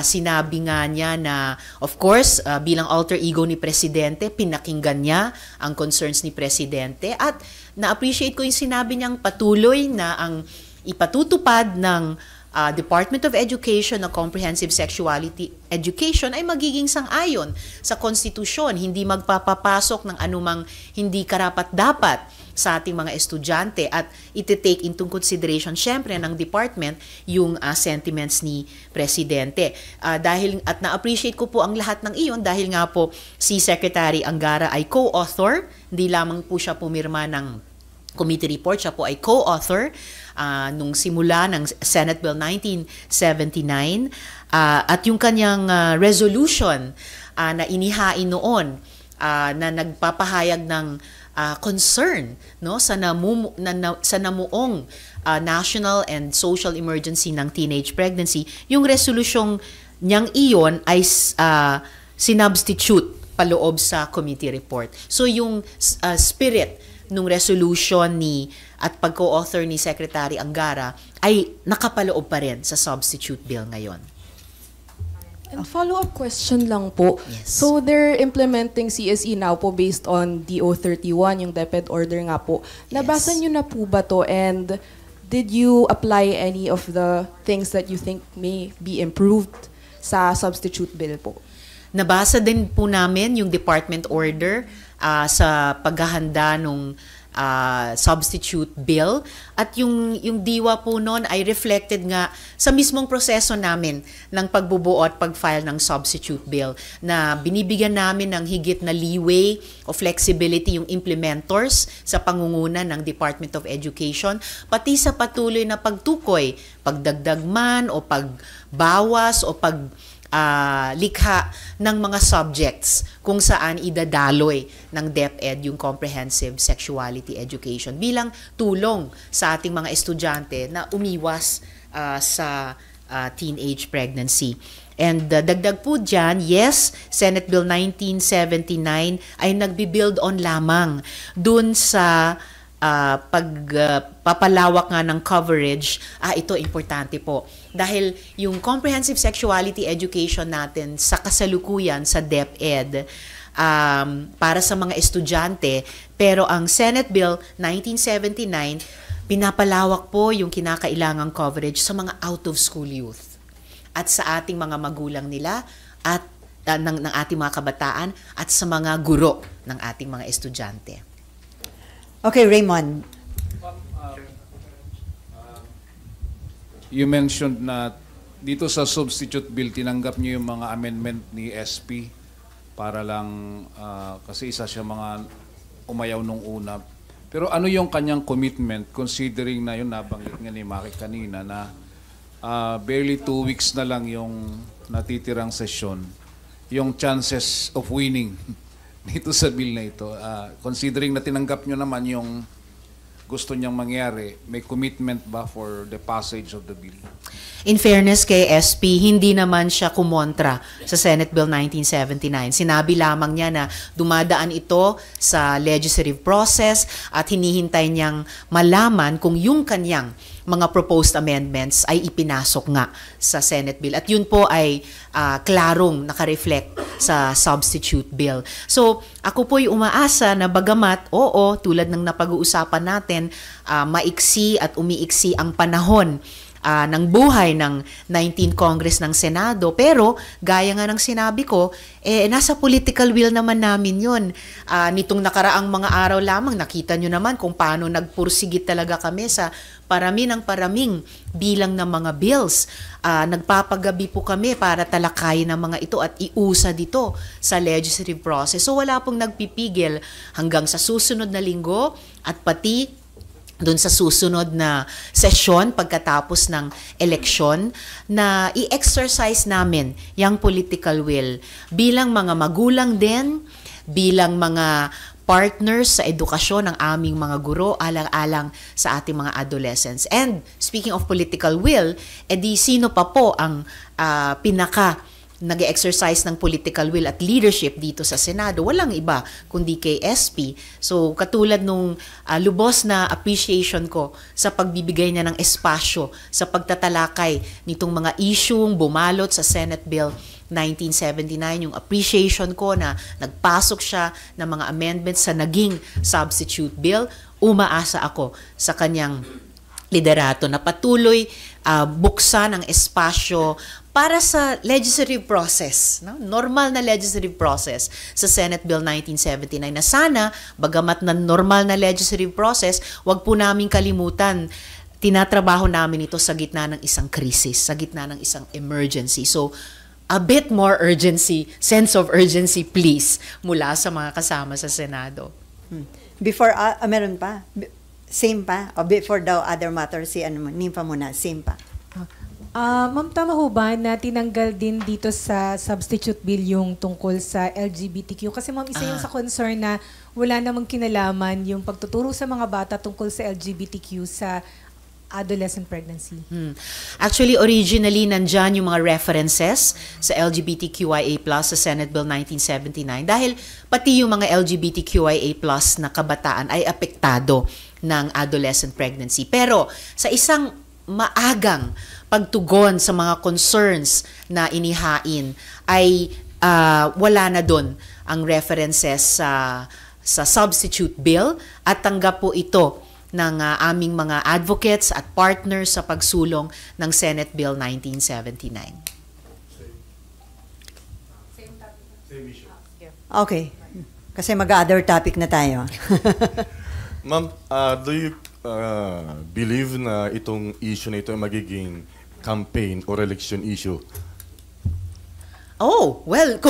Sinabi nga niya na, of course, bilang alter ego ni Presidente, pinakinggan niya ang concerns ni Presidente at na-appreciate ko yung sinabi niyang patuloy na ang ipatutupad ng Department of Education na Comprehensive Sexuality Education ay magiging sang-ayon sa konstitusyon, hindi magpapapasok ng anumang hindi karapat-dapat sa ating mga estudyante at iti-take into consideration syempre ng department yung sentiments ni Presidente. Dahil at na-appreciate ko po ang lahat ng iyon dahil nga po si Secretary Angara ay co-author, hindi lamang po siya pumirma ng committee report, siya po ay co-author nung simula ng Senate Bill 1979 at yung kanyang resolution na inihain noon na nagpapahayag ng concern no sa namuong national and social emergency ng teenage pregnancy. Yung resolusyong niyang iyon ay sinubstitute paloob sa committee report. So yung spirit nung resolution at pag-co-author ni Secretary Angara ay nakapaloob pa rin sa substitute bill ngayon. And follow-up question lang po. Yes. So they're implementing CSE now po based on DO31, yung DepEd order nga po. Nabasa Yes. niyo na po ba to, and did you apply any of the things that you think may be improved sa substitute bill po? Nabasa din po namin yung department order sa paghahanda nung substitute bill, at yung diwa po noon ay reflected nga sa mismong proseso namin ng pagbubuo at pag-file ng substitute bill, na binibigyan namin ng higit na leeway o flexibility yung implementors sa pangunguna ng Department of Education, pati sa patuloy na pagtukoy, pagdagdag man o pagbawas o likha ng mga subjects kung saan idadaloy ng DepEd yung comprehensive sexuality education bilang tulong sa ating mga estudyante na umiwas sa teenage pregnancy. And dagdag po dyan, yes, Senate Bill 1979 ay nagbi-build on lamang dun sa pagpapalawak nga ng coverage. Ito importante po. Dahil yung comprehensive sexuality education natin sa kasalukuyan sa DepEd para sa mga estudyante, pero ang Senate Bill 1979, pinapalawak po yung kinakailangang coverage sa mga out-of-school youth at sa ating mga magulang nila at ng ating mga kabataan at sa mga guro ng ating mga estudyante. Okay, Raymond. You mentioned na dito sa substitute bill, tinanggap niyo yung mga amendment ni SP para lang, kasi isa siya mga umayaw nung una. Pero ano yung kanyang commitment considering na yun, nabanggit nga ni Maki kanina na barely 2 weeks na lang yung natitirang sesyon, yung chances of winning dito sa bill na ito, considering na tinanggap nyo naman yung gusto niyang mangyari, may commitment ba for the passage of the bill? In fairness kay SP, hindi naman siya kumontra sa Senate Bill 1979. Sinabi lamang niya na dumadaan ito sa legislative process at hinihintay niyang malaman kung yung kanyang mga proposed amendments ay ipinasok nga sa Senate bill. At yun po ay klarong nakareflect sa substitute bill. So, ako po'y umaasa na bagamat, oo, tulad ng napag-uusapan natin, maiksi at umiiksi ang panahon ng buhay ng 19th Congress ng Senado. Pero, gaya nga ng sinabi ko, nasa political will naman namin yun. Nitong nakaraang mga araw lamang, nakita nyo naman kung paano nagpursigit talaga kami sa parami ng paraming bilang ng mga bills. Nagpapagabi po kami para talakayin ang mga ito at iusa dito sa legislative process. So wala pong nagpipigil hanggang sa susunod na linggo at pati doon sa susunod na sesyon pagkatapos ng eleksyon na i-exercise namin yung political will bilang mga magulang din, bilang mga partners sa edukasyon ng aming mga guro, alang-alang sa ating mga adolescents. And speaking of political will, edi sino pa po ang pinaka nag-exercise ng political will at leadership dito sa Senado? Walang iba kundi kay SP. So katulad nung lubos na appreciation ko sa pagbibigay niya ng espasyo sa pagtatalakay nitong mga isyung bumalot sa Senate Bill 1979, yung appreciation ko na nagpasok siya ng mga amendments sa naging substitute bill, umaasa ako sa kanyang liderato na patuloy buksan ang espasyo para sa legislative process, no? Normal na legislative process sa Senate Bill 1979 na sana, bagamat na normal na legislative process, wag po namin kalimutan, tinatrabaho namin ito sa gitna ng isang krisis, sa gitna ng isang emergency. So, a bit more urgency, sense of urgency please, mula sa mga kasama sa Senado. Before, meron pa? Same pa? O before daw other matters, si Nympha muna, same pa? Ma'am, tama ho ba na tinanggal din dito sa substitute bill yung tungkol sa LGBTQ? Kasi ma'am, isa yung sa concern na wala namang kinalaman yung pagtuturo sa mga bata tungkol sa LGBTQ sa adolescent pregnancy. Actually, originally, nandyan yung mga references sa LGBTQIA+ sa Senate Bill 1979 dahil pati yung mga LGBTQIA+ na kabataan ay apektado ng adolescent pregnancy. Pero sa isang maagang pagtugon sa mga concerns na inihain ay wala na doon ang references sa substitute bill at tanggap po ito ng aming mga advocates at partners sa pagsulong ng Senate Bill 1979. Okay. Kasi mag-other topic na tayo. Ma'am, do you believe na itong issue na ito ay magiging campaign or election issue? Oh, well,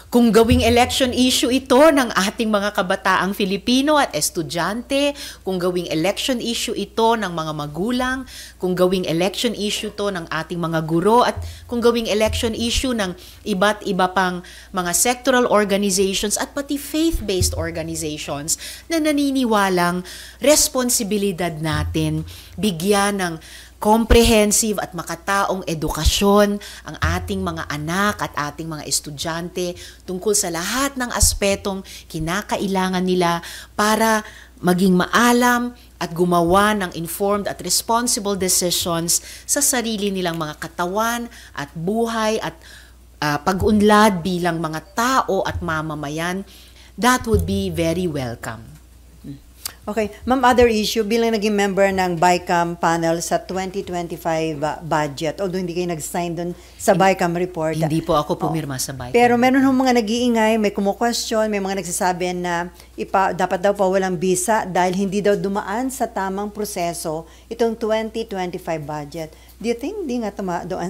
kung gawing election issue ito ng ating mga kabataang Filipino at estudyante, kung gawing election issue ito ng mga magulang, kung gawing election issue to ng ating mga guro, at kung gawing election issue ng iba't iba pang mga sectoral organizations at pati faith-based organizations na naniniwalang responsibilidad natin bigyan ng comprehensive at makataong edukasyon ang ating mga anak at ating mga estudyante tungkol sa lahat ng aspetong kinakailangan nila para maging maalam at gumawa ng informed at responsible decisions sa sarili nilang mga katawan at buhay at pag-unlad bilang mga tao at mamamayan. That would be very welcome. Okay. Ma'am, other issue, bilang naging member ng BICAM panel sa 2025 budget, although hindi kayo nag-sign dun sa BICAM report. Hindi po ako pumirma sa BICAM. Pero meron hong mga nag-iingay, may kumu-question, may mga nagsasabi na dapat daw pa walang bisa dahil hindi daw dumaan sa tamang proseso itong 2025 budget. Do you think hindi nga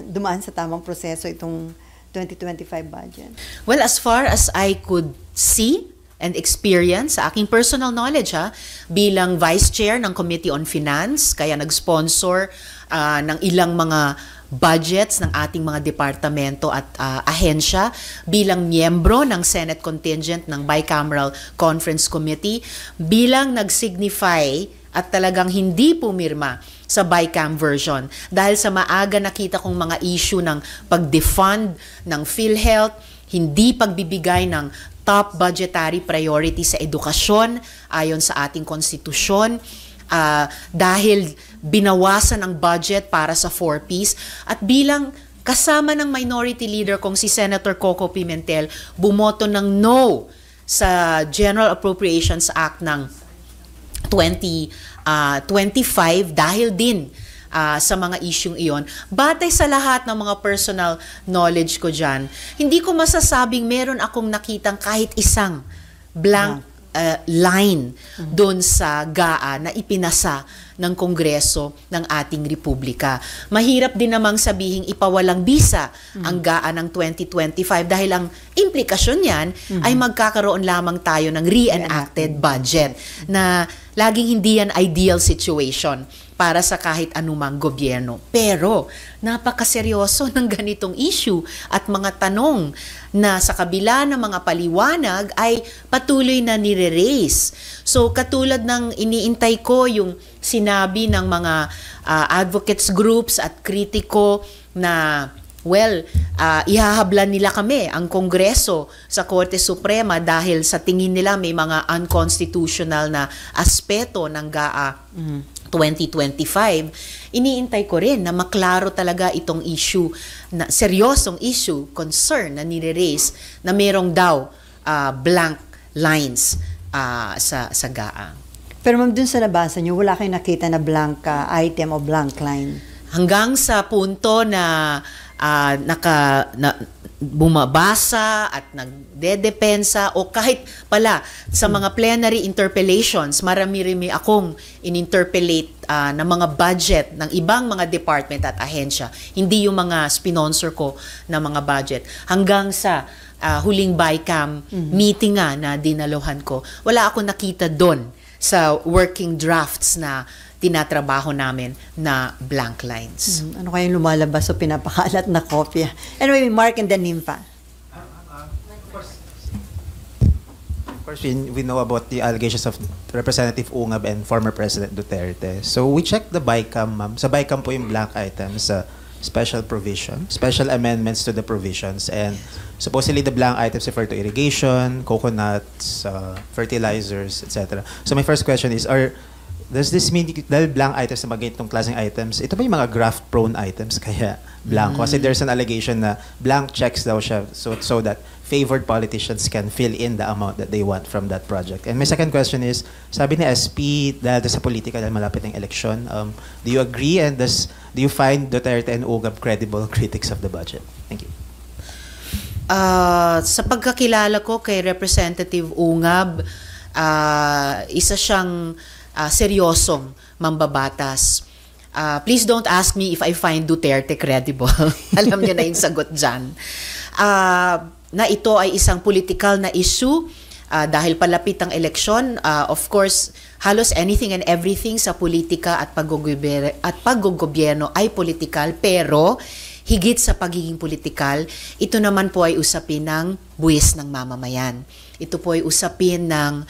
dumaan sa tamang proseso itong 2025 budget? Well, as far as I could see and experience, sa aking personal knowledge bilang Vice Chair ng Committee on Finance, kaya nag-sponsor ng ilang mga budgets ng ating mga departamento at ahensya, bilang miyembro ng Senate Contingent ng Bicameral Conference Committee, bilang nag-signify at talagang hindi pumirma sa BICAM version dahil sa maaga nakita kong mga issue ng pag-defund ng PhilHealth, hindi pagbibigay ng top budgetary priority sa edukasyon ayon sa ating konstitusyon, dahil binawasan ang budget para sa 4Ps, at bilang kasama ng minority leader kong si Senator Coco Pimentel, bumoto ng no sa General Appropriations Act ng 2025 dahil din sa mga isyung iyon. Batay sa lahat ng mga personal knowledge ko dyan, hindi ko masasabing meron akong nakitang kahit isang blank line doon sa GAA na ipinasa ng Kongreso ng ating Republika. Mahirap din namang sabihing ipawalang bisa ang GAA ng 2025 dahil ang implikasyon niyan ay magkakaroon lamang tayo ng reenacted budget na laging hindi yan ideal situation para sa kahit anumang gobyerno. Pero napakaseryoso ng ganitong issue at mga tanong na sa kabila ng mga paliwanag ay patuloy na nire-raise. So katulad ng iniintay ko yung sinabi ng mga advocates groups at kritiko na ihahablan nila kami, ang Kongreso, sa Korte Suprema dahil sa tingin nila may mga unconstitutional na aspeto ng GAA 2025, iniintay ko rin na maklaro talaga itong issue, na seryosong issue, concern na nire-raise na merong daw blank lines sa GAA. Pero ma'am, dun sa nabasa nyo, wala kayong nakita na blank item o blank line? Hanggang sa punto na bumabasa at nagdedepensa o kahit pala sa mga plenary interpellations, marami-rami akong in-interpellate na mga budget ng ibang mga department at ahensya, hindi yung mga sponsor ko na mga budget. Hanggang sa huling BICAM meeting na dinaluhan ko, wala akong nakita doon sa working drafts na tinatrabaho namin na blank lines. Ano kayong lumalabas o pinapakalat na kopya? Anyway, Mark and then Nympha. Of course, we know about the allegations of Representative Ungab and former President Duterte. So we checked the BICAM, ma'am. Sa BICAM po yung blank items, special provision, special amendments to the provisions, and supposedly the blank items refer to irrigation, coconuts, fertilizers, etc. So my first question is, does this mean, dahil blank items na itong klaseng items, ito ba yung mga graft-prone items kaya blanco? Kasi there's an allegation na blank checks daw siya so that favored politicians can fill in the amount that they want from that project. And my second question is, sabi ni SP, dahil sa politika, dahil malapit ng election, do you agree and do you find Duterte and Ugab credible critics of the budget? Thank you. Sa pagkakilala ko kay Representative Ungab, isa siyang seryosong mambabatas. Please don't ask me if I find Duterte credible. Alam niyo na yung sagot dyan. Na ito ay isang political na issue dahil palapit ang eleksyon. Of course, halos anything and everything sa politika at paggogobyerno ay politikal, pero higit sa pagiging politikal, ito naman po ay usapin ng buwis ng mamamayan. Ito po ay usapin ng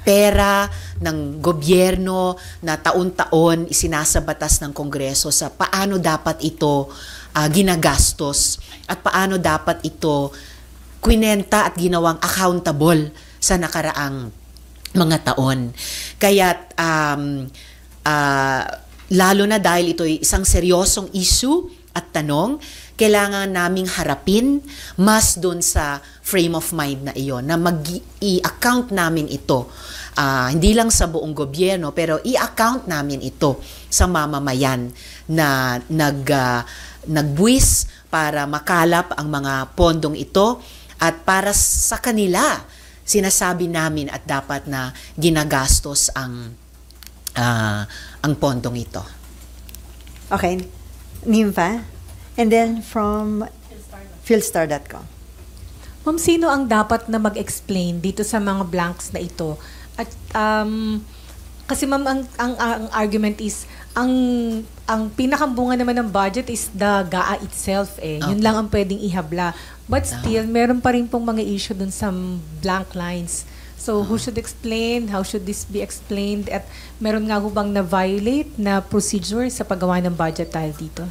pera ng gobyerno na taon-taon isinasabatas ng Kongreso sa paano dapat ito ginagastos at paano dapat ito kwinenta at ginawang accountable sa nakaraang mga taon. Kaya't lalo na dahil ito ay isang seryosong issue at tanong, kailangan naming harapin mas doon sa frame of mind na iyon, na i-account namin ito. Hindi lang sa buong gobyerno, pero i-account namin ito sa mamamayan na nagbuwis para makalap ang mga pondong ito at para sa kanila sinasabi namin at dapat na ginagastos ang pondong ito. Okay. Nympha? And then from Philstar.com. Ma'am, sino ang dapat na mag-explain dito sa mga blanks na ito? At kasi ma'am, ang argument is ang pinakambunga naman ng budget is the GAA itself eh. Yun lang ang pwedeng ihabla. But still, meron pa rin pong mga issue dun sa blank lines. So, who should explain? How should this be explained? At meron nga ho bang na-violate na procedure sa paggawa ng budget dahil dito?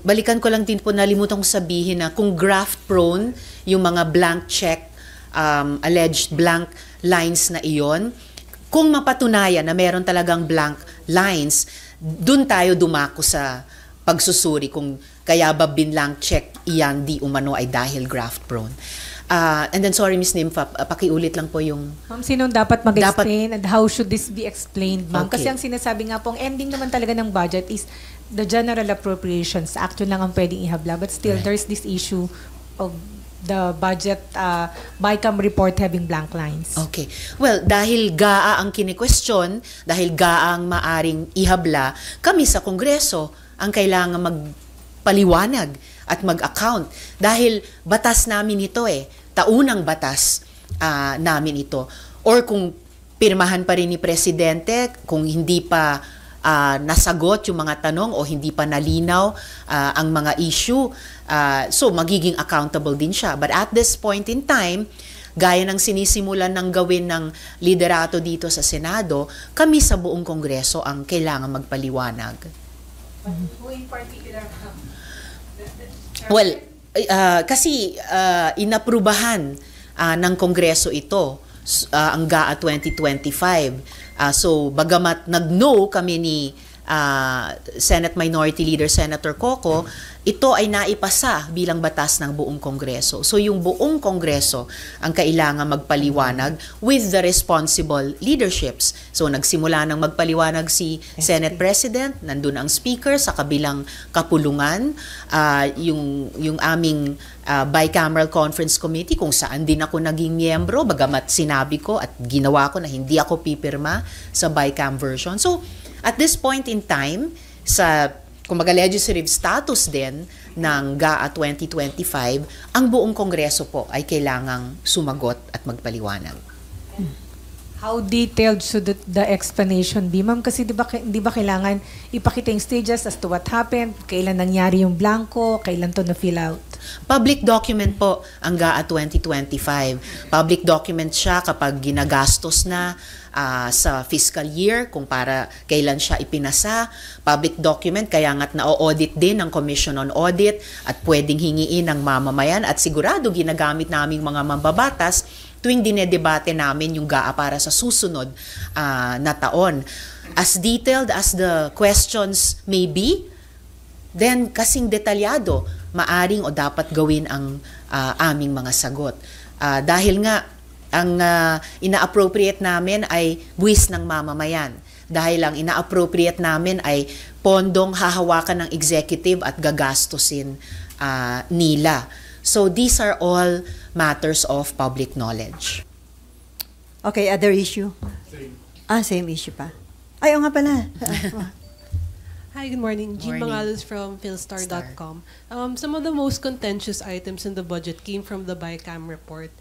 Balikan ko lang din po, nalimutan kong sabihin na kung graft-prone, yung mga blank check, alleged blank lines na iyon, kung mapatunayan na meron talagang blank lines, dun tayo dumako sa pagsusuri kung kaya ba binlank check iyan di umano ay dahil graft-prone. And then, sorry, Ms. Nympha, pakiulit lang po yung... Ma'am, sinong dapat mag-explain and how should this be explained, ma'am? Okay. Kasi ang sinasabi nga po, ang ending naman talaga ng budget is the General Appropriations Act. Yun lang ang pwedeng ihabla. But still, there's this issue of the budget BICAM report having blank lines. Okay. Well, dahil GAA ang kini-question, dahil GAA ang maaring ihabla, kami sa Kongreso ang kailangan magpaliwanag at mag-account. Dahil batas namin ito taunang batas namin ito. Or kung pirmahan pa rin ni Presidente, kung hindi pa nasagot yung mga tanong o hindi pa nalinaw ang mga issue, so magiging accountable din siya. But at this point in time, gaya ng sinisimulan ng gawin ng liderato dito sa Senado, kami sa buong Kongreso ang kailangan magpaliwanag. But who in particular? Well, kasi inaprubahan ng Kongreso ito, ang GAA 2025. So, bagamat nag-no kami ni Senate Minority Leader Senator Coco, ito ay naipasa bilang batas ng buong Kongreso. So, yung buong Kongreso ang kailangan magpaliwanag with the responsible leaderships. So, nagsimula ng magpaliwanag si Senate President, nandun ang Speaker sa kabilang kapulungan, yung aming Bicameral Conference Committee kung saan din ako naging miyembro, bagamat sinabi ko at ginawa ko na hindi ako pipirma sa Bicam version. So, at this point in time, sa kumbaga legislative status din ng GAA 2025, ang buong Kongreso po ay kailangang sumagot at magpaliwanag. How detailed should the explanation be, ma'am? Kasi di ba kailangan ipakita yung stages as to what happened, kailan nangyari yung blanco, kailan to na-fill out? Public document po ang GAA 2025. Public document siya kapag ginagastos na sa fiscal year, kung para kailan siya ipinasa. Public document, kaya nga't na-audit din ng Commission on Audit at pwedeng hingiin ng mamamayan at sigurado ginagamit naming mga mambabatas tuwing dinedebate namin yung GAA para sa susunod na taon. As detailed as the questions may be, then kasing detalyado maaring o dapat gawin ang aming mga sagot. Dahil nga, ang ina-appropriate namin ay buwis ng mamamayan. Dahil ang ina-appropriate namin ay pondong hahawakan ng executive at gagastusin nila. So these are all matters of public knowledge. Okay, other issue? Same issue pa. Ay, nga pala. Hi, good morning. Jean Morning. Mangalos from philstar.com. Some of the most contentious items in the budget came from the BICAM report.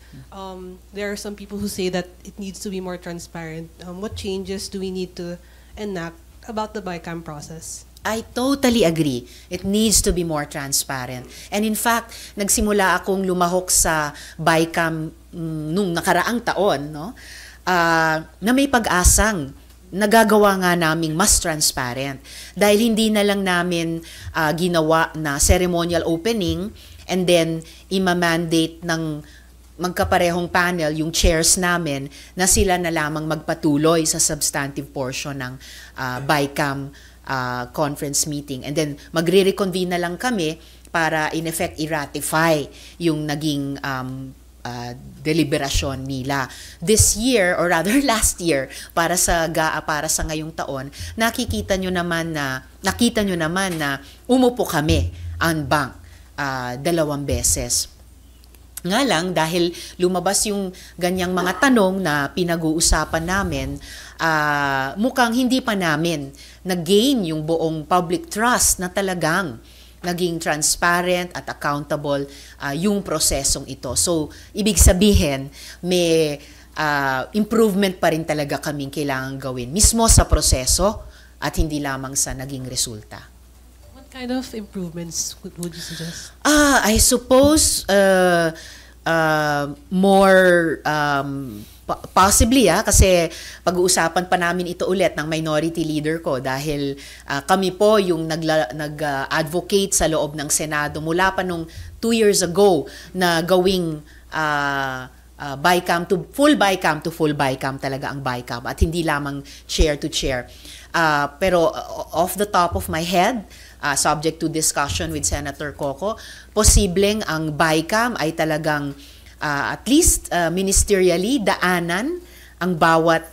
There are some people who say that it needs to be more transparent. What changes do we need to enact about the BICAM process? I totally agree. It needs to be more transparent. And in fact, nagsimula akong lumahok sa BICAM nung nakaraang taon, no? Na may pag-asang nagagawa nga naming mas transparent. Dahil hindi na lang namin ginawa na ceremonial opening and then ima-mandate ng magkaparehong panel, yung chairs namin, na sila na lamang magpatuloy sa substantive portion ng BICAM conference meeting. And then magre-reconvene na lang kami para in effect i-ratify yung naging deliberasyon nila. This year, or rather last year, para sa GAA, para sa ngayong taon, nakita nyo naman na umupo kami en banc 2 beses. Nga lang, dahil lumabas yung ganyang mga tanong na pinag-uusapan namin, mukhang hindi pa namin na-gain yung buong public trust na talagang naging transparent at accountable yung prosesong ito. So, ibig sabihin, may improvement pa rin talaga kaming kailangan gawin, mismo sa proseso at hindi lamang sa naging resulta. What kind of improvements would you suggest? I suppose more possibly kasi pag-uusapan pa namin ito ulit ng minority leader ko dahil kami po yung nag-advocate sa loob ng Senado mula pa nung 2 years ago na gawing BICAM to full BICAM talaga ang BICAM at hindi lamang chair to chair. Pero off the top of my head, subject to discussion with Senator Coco, posibleng ang BICAM ay talagang at least ministerially daanan ang bawat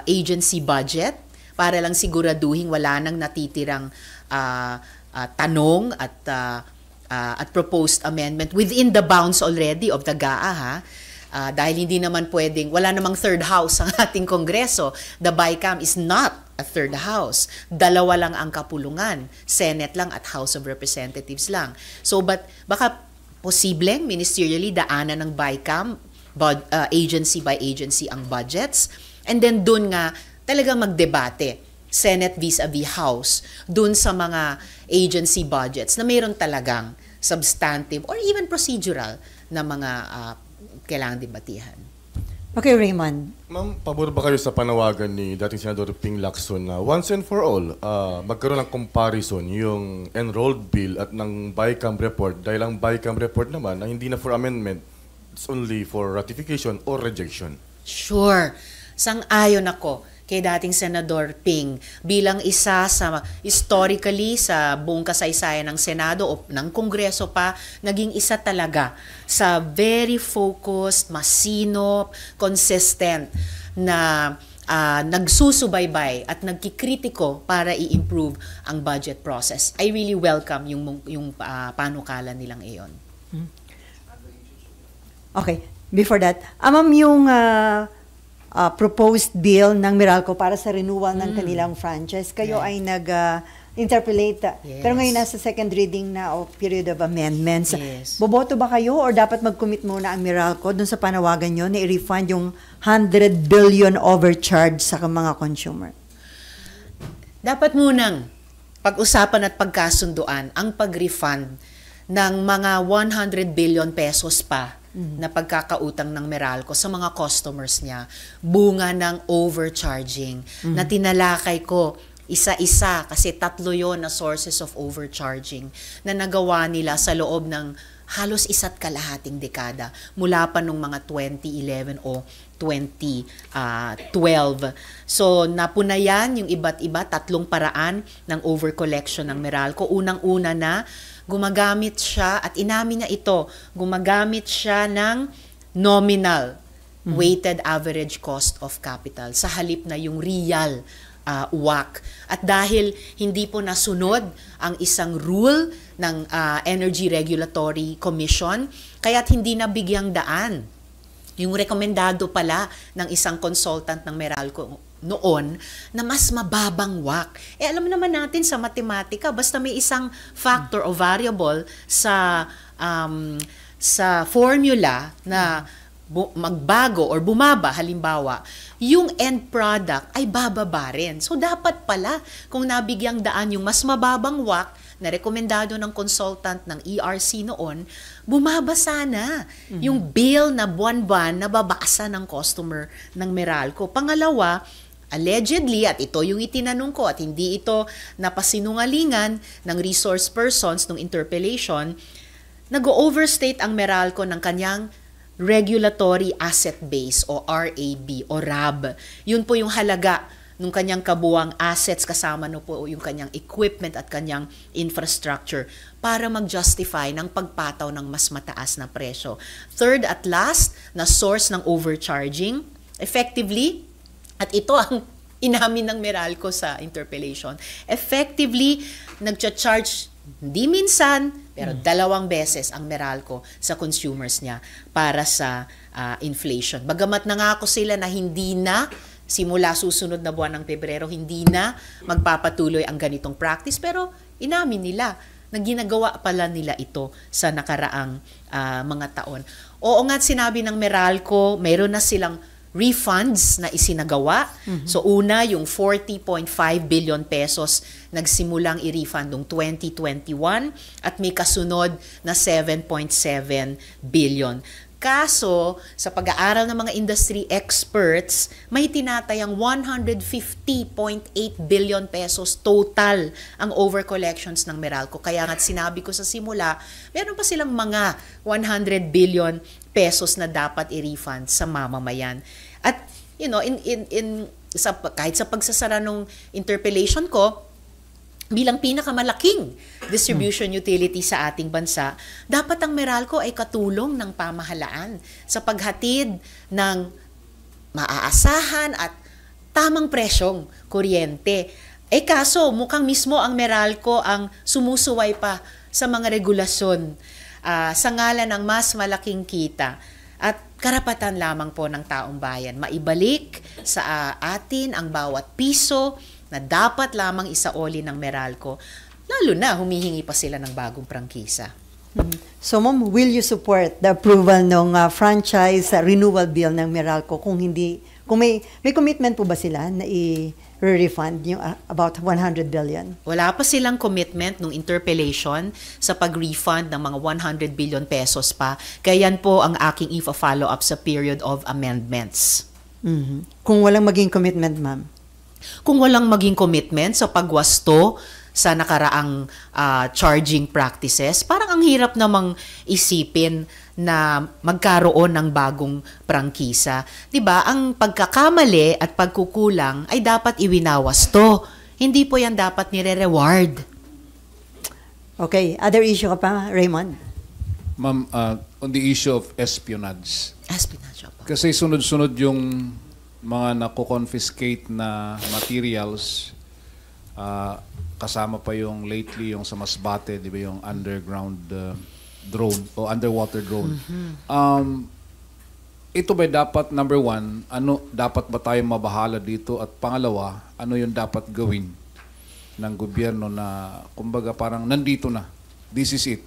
agency budget para lang siguraduhin wala nang natitirang tanong at proposed amendment within the bounds already of the GAA dahil hindi naman pwedeng, wala namang third house ang ating Kongreso. The BICAM is not a third house. 2 lang ang kapulungan, Senate lang at House of Representatives lang. So baka posibleng ministerially daanan ng BICAM agency by agency ang budgets and then dun nga talagang magdebate Senate vis-a-vis House dun sa mga agency budgets na mayroon talagang substantive or even procedural na mga kailangang debatihan. Okay, Raymond. Ma'am, pabor ba kayo sa panawagan ni dating Senador Ping Lacson na once and for all, magkaroon ng comparison yung enrolled bill at ng BICAM report dahil ang BICAM report naman na hindi na for amendment, it's only for ratification or rejection? Sure. Sang-ayon ako kay dating Senador Ping bilang isa sa historically sa buong kasaysayan ng Senado o ng Kongreso pa, naging isa talaga sa very focused, masinop, consistent na nagsusubaybay at nagkikritiko para i-improve ang budget process. I really welcome yung panukala nilang iyon. Okay. Before that, ma'am, yung proposed bill ng Meralco para sa renewal ng kanilang franchise, kayo ay nag-interpolate. Yes. Pero ngayon nasa second reading na o period of amendments. Yes. Boboto ba kayo or dapat mag-commit muna ang Meralco dun sa panawagan nyo na i-refund yung 100 billion overcharge sa mga consumer? Dapat munang pag-usapan at pagkasunduan ang pag-refund ng mga 100 billion pesos pa na pagkakautang ng Meralco sa mga customers niya, bunga ng overcharging na tinalakay ko isa-isa, kasi 3 yon na sources of overcharging na nagawa nila sa loob ng halos 1 kalahating dekada mula pa nung mga 2011 o 2012. So napunayan yung iba't iba, 3 paraan ng overcollection ng Meralco. Unang-una na gumagamit siya, at inamin niya ito, gumagamit siya ng nominal weighted average cost of capital sa halip na yung real WACC. At dahil hindi po nasunod ang isang rule ng Energy Regulatory Commission, kaya't hindi nabigyang daan yung rekomendado pala ng isang consultant ng Meralco noon na mas mababang WACC. Alam naman natin sa matematika, basta may isang factor o variable sa formula na magbago or bumaba, halimbawa, yung end product ay bababa rin. So dapat pala, kung nabigyang daan yung mas mababang WACC na rekomendado ng consultant ng ERC noon, bumaba sana yung bill na buwan-buwan na babasa ng customer ng Meralco. Pangalawa, allegedly, at ito yung itinanong ko at hindi ito napasinungalingan ng resource persons ng interpellation, nag-overstate ang Meralco ng kanyang Regulatory Asset Base o RAB o RAB. Yun po yung halaga ng kanyang kabuang assets, kasama no po yung kanyang equipment at kanyang infrastructure para mag-justify ng pagpataw ng mas mataas na presyo. Third at last na source ng overcharging, effectively, at ito ang inamin ng Meralco sa interpellation, effectively nagcha-charge hindi minsan, pero 2 beses ang Meralco sa consumers niya para sa inflation. Bagamat nangako sila na hindi na, simula susunod na buwan ng Pebrero, hindi na magpapatuloy ang ganitong practice, pero inamin nila na ginagawa pala nila ito sa nakaraang mga taon. Oo nga, sinabi ng Meralco, mayroon na silang refunds na isinagawa. So una, yung 40.5 billion pesos nagsimulang i-refund noong 2021 at may kasunod na 7.7 billion. Kaso, sa pag-aaral ng mga industry experts, may tinatayang 150.8 billion pesos total ang overcollections ng Meralco. Kaya nga sinabi ko sa simula, meron pa silang mga 100 billion pesos na dapat i-refund sa mamamayan. At kahit sa pagsasara ng interpellation ko, bilang pinakamalaking distribution utility sa ating bansa, dapat ang Meralco ay katulong ng pamahalaan sa paghatid ng maaasahan at tamang presyong kuryente. Kaso mukhang mismo ang Meralco ang sumusuway pa sa mga regulasyon sa ngalan ng mas malaking kita at karapatan lamang po ng taong bayan. Maibalik sa atin ang bawat piso na dapat lamang isaoli ng Meralco, lalo na humihingi pa sila ng bagong prangkisa. So, Ma'am, will you support the approval ng franchise renewal bill ng Meralco kung may commitment po ba sila na i-refund yung about 100 billion? Wala pa silang commitment nung interpellation sa pag-refund ng mga 100 billion pesos pa. Kaya yan po ang aking follow-up sa period of amendments. Kung walang maging commitment, Ma'am? Kung walang maging commitment sa pagwasto sa nakaraang charging practices, parang ang hirap namang isipin na magkaroon ng bagong prangkisa. 'Di ba? Ang pagkakamali at pagkukulang ay dapat iwinawasto. Hindi po yan dapat nire-reward. Okay. Other issue ka pa, Raymond? Ma'am, on the issue of espionage. Espionage po. Kasi sunod-sunod yung mga nako-confiscate na materials, kasama pa yung lately yung sa Masbate, di ba, yung underground drone o underwater drone. Ito ba dapat, number one, ano dapat ba tayo mabahala dito, at pangalawa, ano yung dapat gawin ng gobyerno na kumbaga parang nandito na, this is it,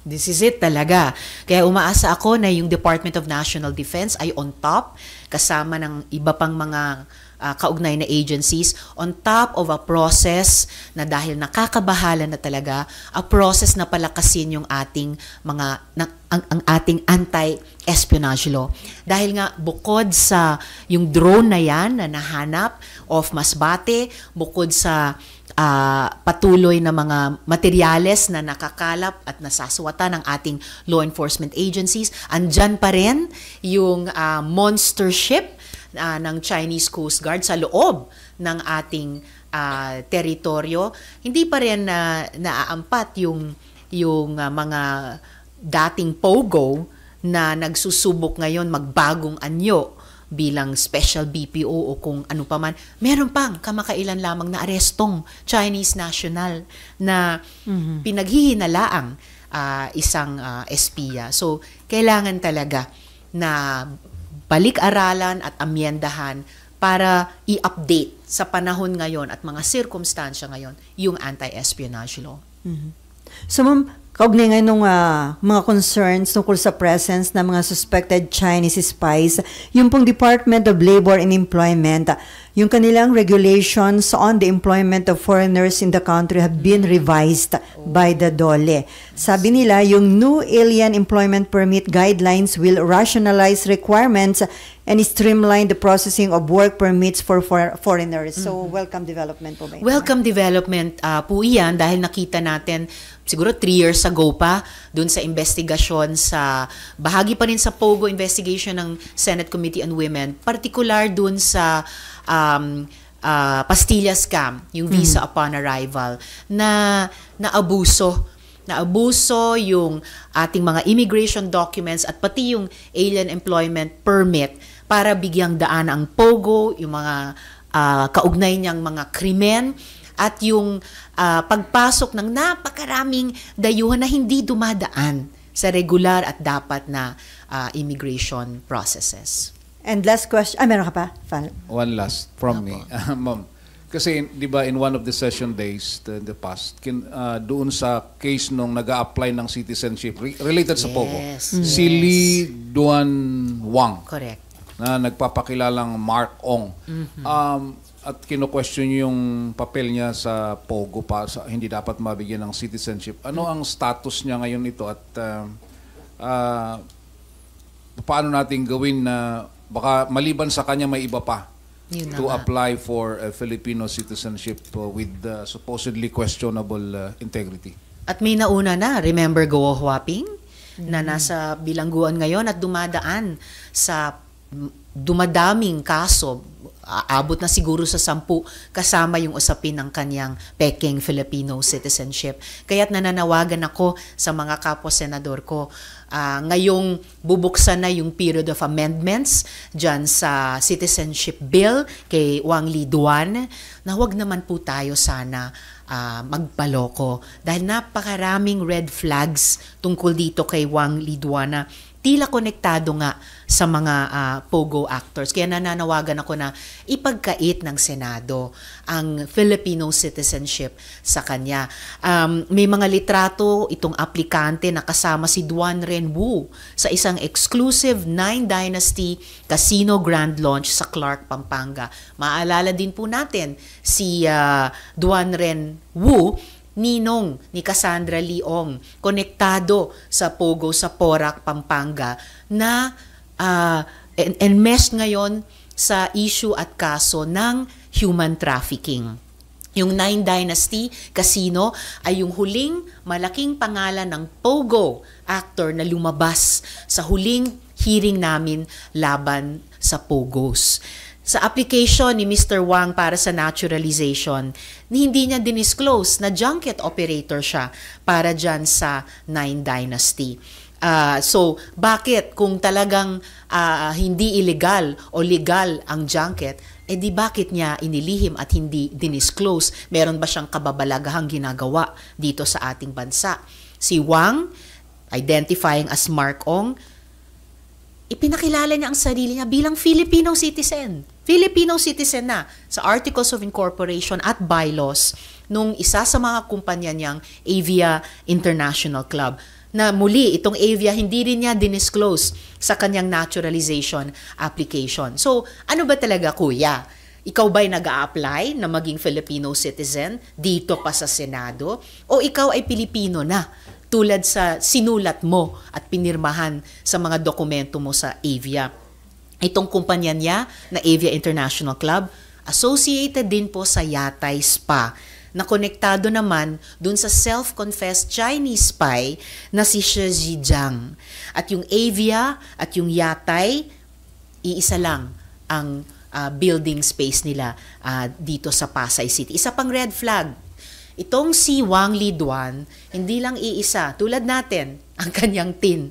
This is it talaga. Kaya umaasa ako na yung Department of National Defense ay on top, kasama ng iba pang mga kaugnay na agencies, on top of a process na dahil nakakabahala na talaga, a process na palakasin yung ating ang ating anti-espionage law. Dahil nga bukod sa yung drone na yan na nahanap off Masbate, bukod sa patuloy na mga materyales na nakakalap at nasaswata ng ating law enforcement agencies, andyan pa rin yung monster ship ng Chinese Coast Guard sa loob ng ating teritoryo. Hindi pa rin naaampat yung mga dating POGO na nagsusubok ngayon magbagong anyo bilang special BPO o kung ano pa man. Meron pang kamakailan lamang na arestong Chinese national na pinaghihinalaang isang espiya. So, kailangan talaga na balik-aralan at amyendahan para i-update sa panahon ngayon at mga sirkumstansya ngayon yung anti-espionage law. So, Ma'am, kaugnay ngayon ng mga concerns tungkol sa presence ng mga suspected Chinese spies, yung pong Department of Labor and Employment, yung kanilang regulations on the employment of foreigners in the country have been revised by the DOLE. Sabi nila, yung new alien employment permit guidelines will rationalize requirements and streamline the processing of work permits for foreigners. So, welcome development po ba ito? Welcome development po iyan dahil nakita natin siguro 3 years ago pa dun sa investigasyon sa bahagi pa rin sa POGO investigation ng Senate Committee on Women, particular dun sa Pastilla scam, yung visa upon arrival, na naabuso yung ating mga immigration documents at pati yung alien employment permit para bigyang daan ang POGO, yung mga kaugnay niyang mga krimen at yung pagpasok ng napakaraming dayuhan na hindi dumadaan sa regular at dapat na immigration processes. And last question, meron ka pa? One last from me. Ma'am, kasi di ba in one of the session days in the past, doon sa case nung nag-a-apply ng citizenship related sa POGO, si Lee Duan Wang. Correct. Na nagpapakilalang Mark Ong. At kino-question yung papel niya sa POGO hindi dapat mabigyan ng citizenship. Ano ang status niya ngayon ito at paano natin gawin na baka maliban sa kanya may iba pa to apply for a Filipino citizenship with supposedly questionable integrity? At may nauna na, remember Go Huaping na nasa bilangguan ngayon at dumadaan sa dumadaming kaso, aabot na siguro sa 10 kasama yung usapin ng kanyang peking Filipino citizenship. Kaya't nananawagan ako sa mga kapwa-senador ko, ngayong bubuksan na yung period of amendments dyan sa citizenship bill kay Wang Lee Duan, na huwag naman po tayo sana magpaloko dahil napakaraming red flags tungkol dito kay Wang Lee Duan na tila konektado nga sa mga POGO actors. Kaya nananawagan ako na ipagkait ng Senado ang Filipino citizenship sa kanya. May mga litrato itong aplikante na kasama si Duan Ren Wu sa isang exclusive 9 Dynasty Casino Grand Launch sa Clark, Pampanga. Maalala din po natin si Duan Ren Wu, ninong ni Cassandra Leong, konektado sa POGO sa Porac, Pampanga, na enmeshed ngayon sa issue at kaso ng human trafficking. Yung 9 Dynasty Casino ay yung huling malaking pangalan ng POGO actor na lumabas sa huling hearing namin laban sa POGOs. Sa application ni Mr. Wang para sa naturalization, hindi niya dinisclose na junket operator siya para dyan sa 9 Dynasty. So, bakit kung talagang hindi illegal o legal ang junket, di bakit niya inilihim at hindi dinisclose? Meron ba siyang kababalagahang ginagawa dito sa ating bansa? Si Wang, identifying as Mark Ong, ipinakilala niya ang sarili niya bilang Filipino citizen. Filipino citizen na sa Articles of Incorporation at bylaws nung isa sa mga kumpanya niyang Avia International Club. na muli, itong Avia, hindi rin niya dinisclose sa kanyang naturalization application. So, ano ba talaga, kuya? Ikaw ba'y nag-a-apply na maging Filipino citizen dito pa sa Senado? O ikaw ay Pilipino na, tulad sa sinulat mo at pinirmahan sa mga dokumento mo sa Avia? Itong kumpanya niya na Avia International Club, associated din po sa Yatay Spa, na konektado naman dun sa self-confessed Chinese spy na si Shi Zhejiang. At yung Avia at yung Yatay, iisa lang ang building space nila dito sa Pasay City. Isa pang red flag, itong si Wang Liduan, hindi lang iisa, tulad natin, ang kanyang TIN.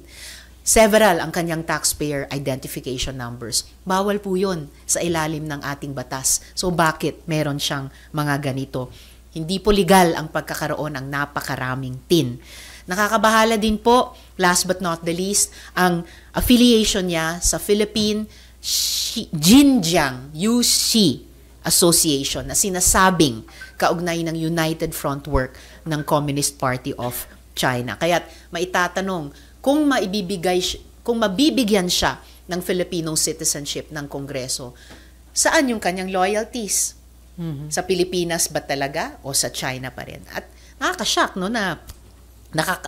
Several ang kanyang taxpayer identification numbers. Bawal po yun sa ilalim ng ating batas. So bakit meron siyang mga ganito? Hindi po legal ang pagkakaroon ng napakaraming TIN. Nakakabahala din po, last but not the least, ang affiliation niya sa Philippine Xinjiang Yuxi Association na sinasabing kaugnay ng United Front Work ng Communist Party of China. Kaya't maitatanong kung mabibigyan siya ng Filipino citizenship ng Kongreso, saan yung kanyang loyalties? Sa Pilipinas ba talaga o sa China pa rin? At nakaka-shock, no, na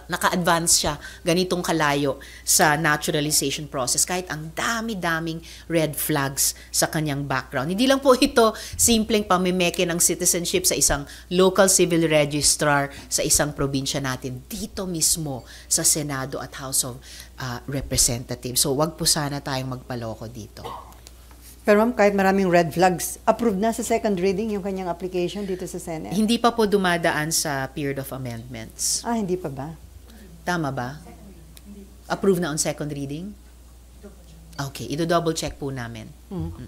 naka-advance siya ganitong kalayo sa naturalization process kahit ang dami-daming red flags sa kanyang background. Hindi lang po ito simpleng pamimeke ng citizenship sa isang local civil registrar sa isang probinsya natin, dito mismo sa Senado at House of Representatives. So wag po sana tayong magpaloko dito. Pero ma'am, kahit maraming red flags, approved na sa second reading yung kanyang application dito sa Senate? Hindi pa po dumadaan sa period of amendments. Hindi pa ba? Tama ba? Approved na on second reading? Okay, i-double check po namin.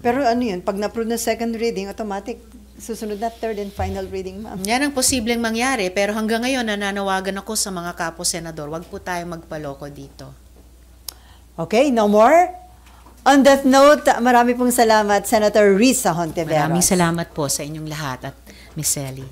Pero ano yun, pag na-approve na second reading, automatic, susunod na third and final reading, ma'am. Yan ang posibleng mangyari, pero hanggang ngayon, nananawagan ako sa mga kapo-senador, wag po tayong magpaloko dito. Okay, no more? On that note, marami pong salamat, Senator Risa Hontiveros. Maraming salamat po sa inyong lahat at Miss Ellie.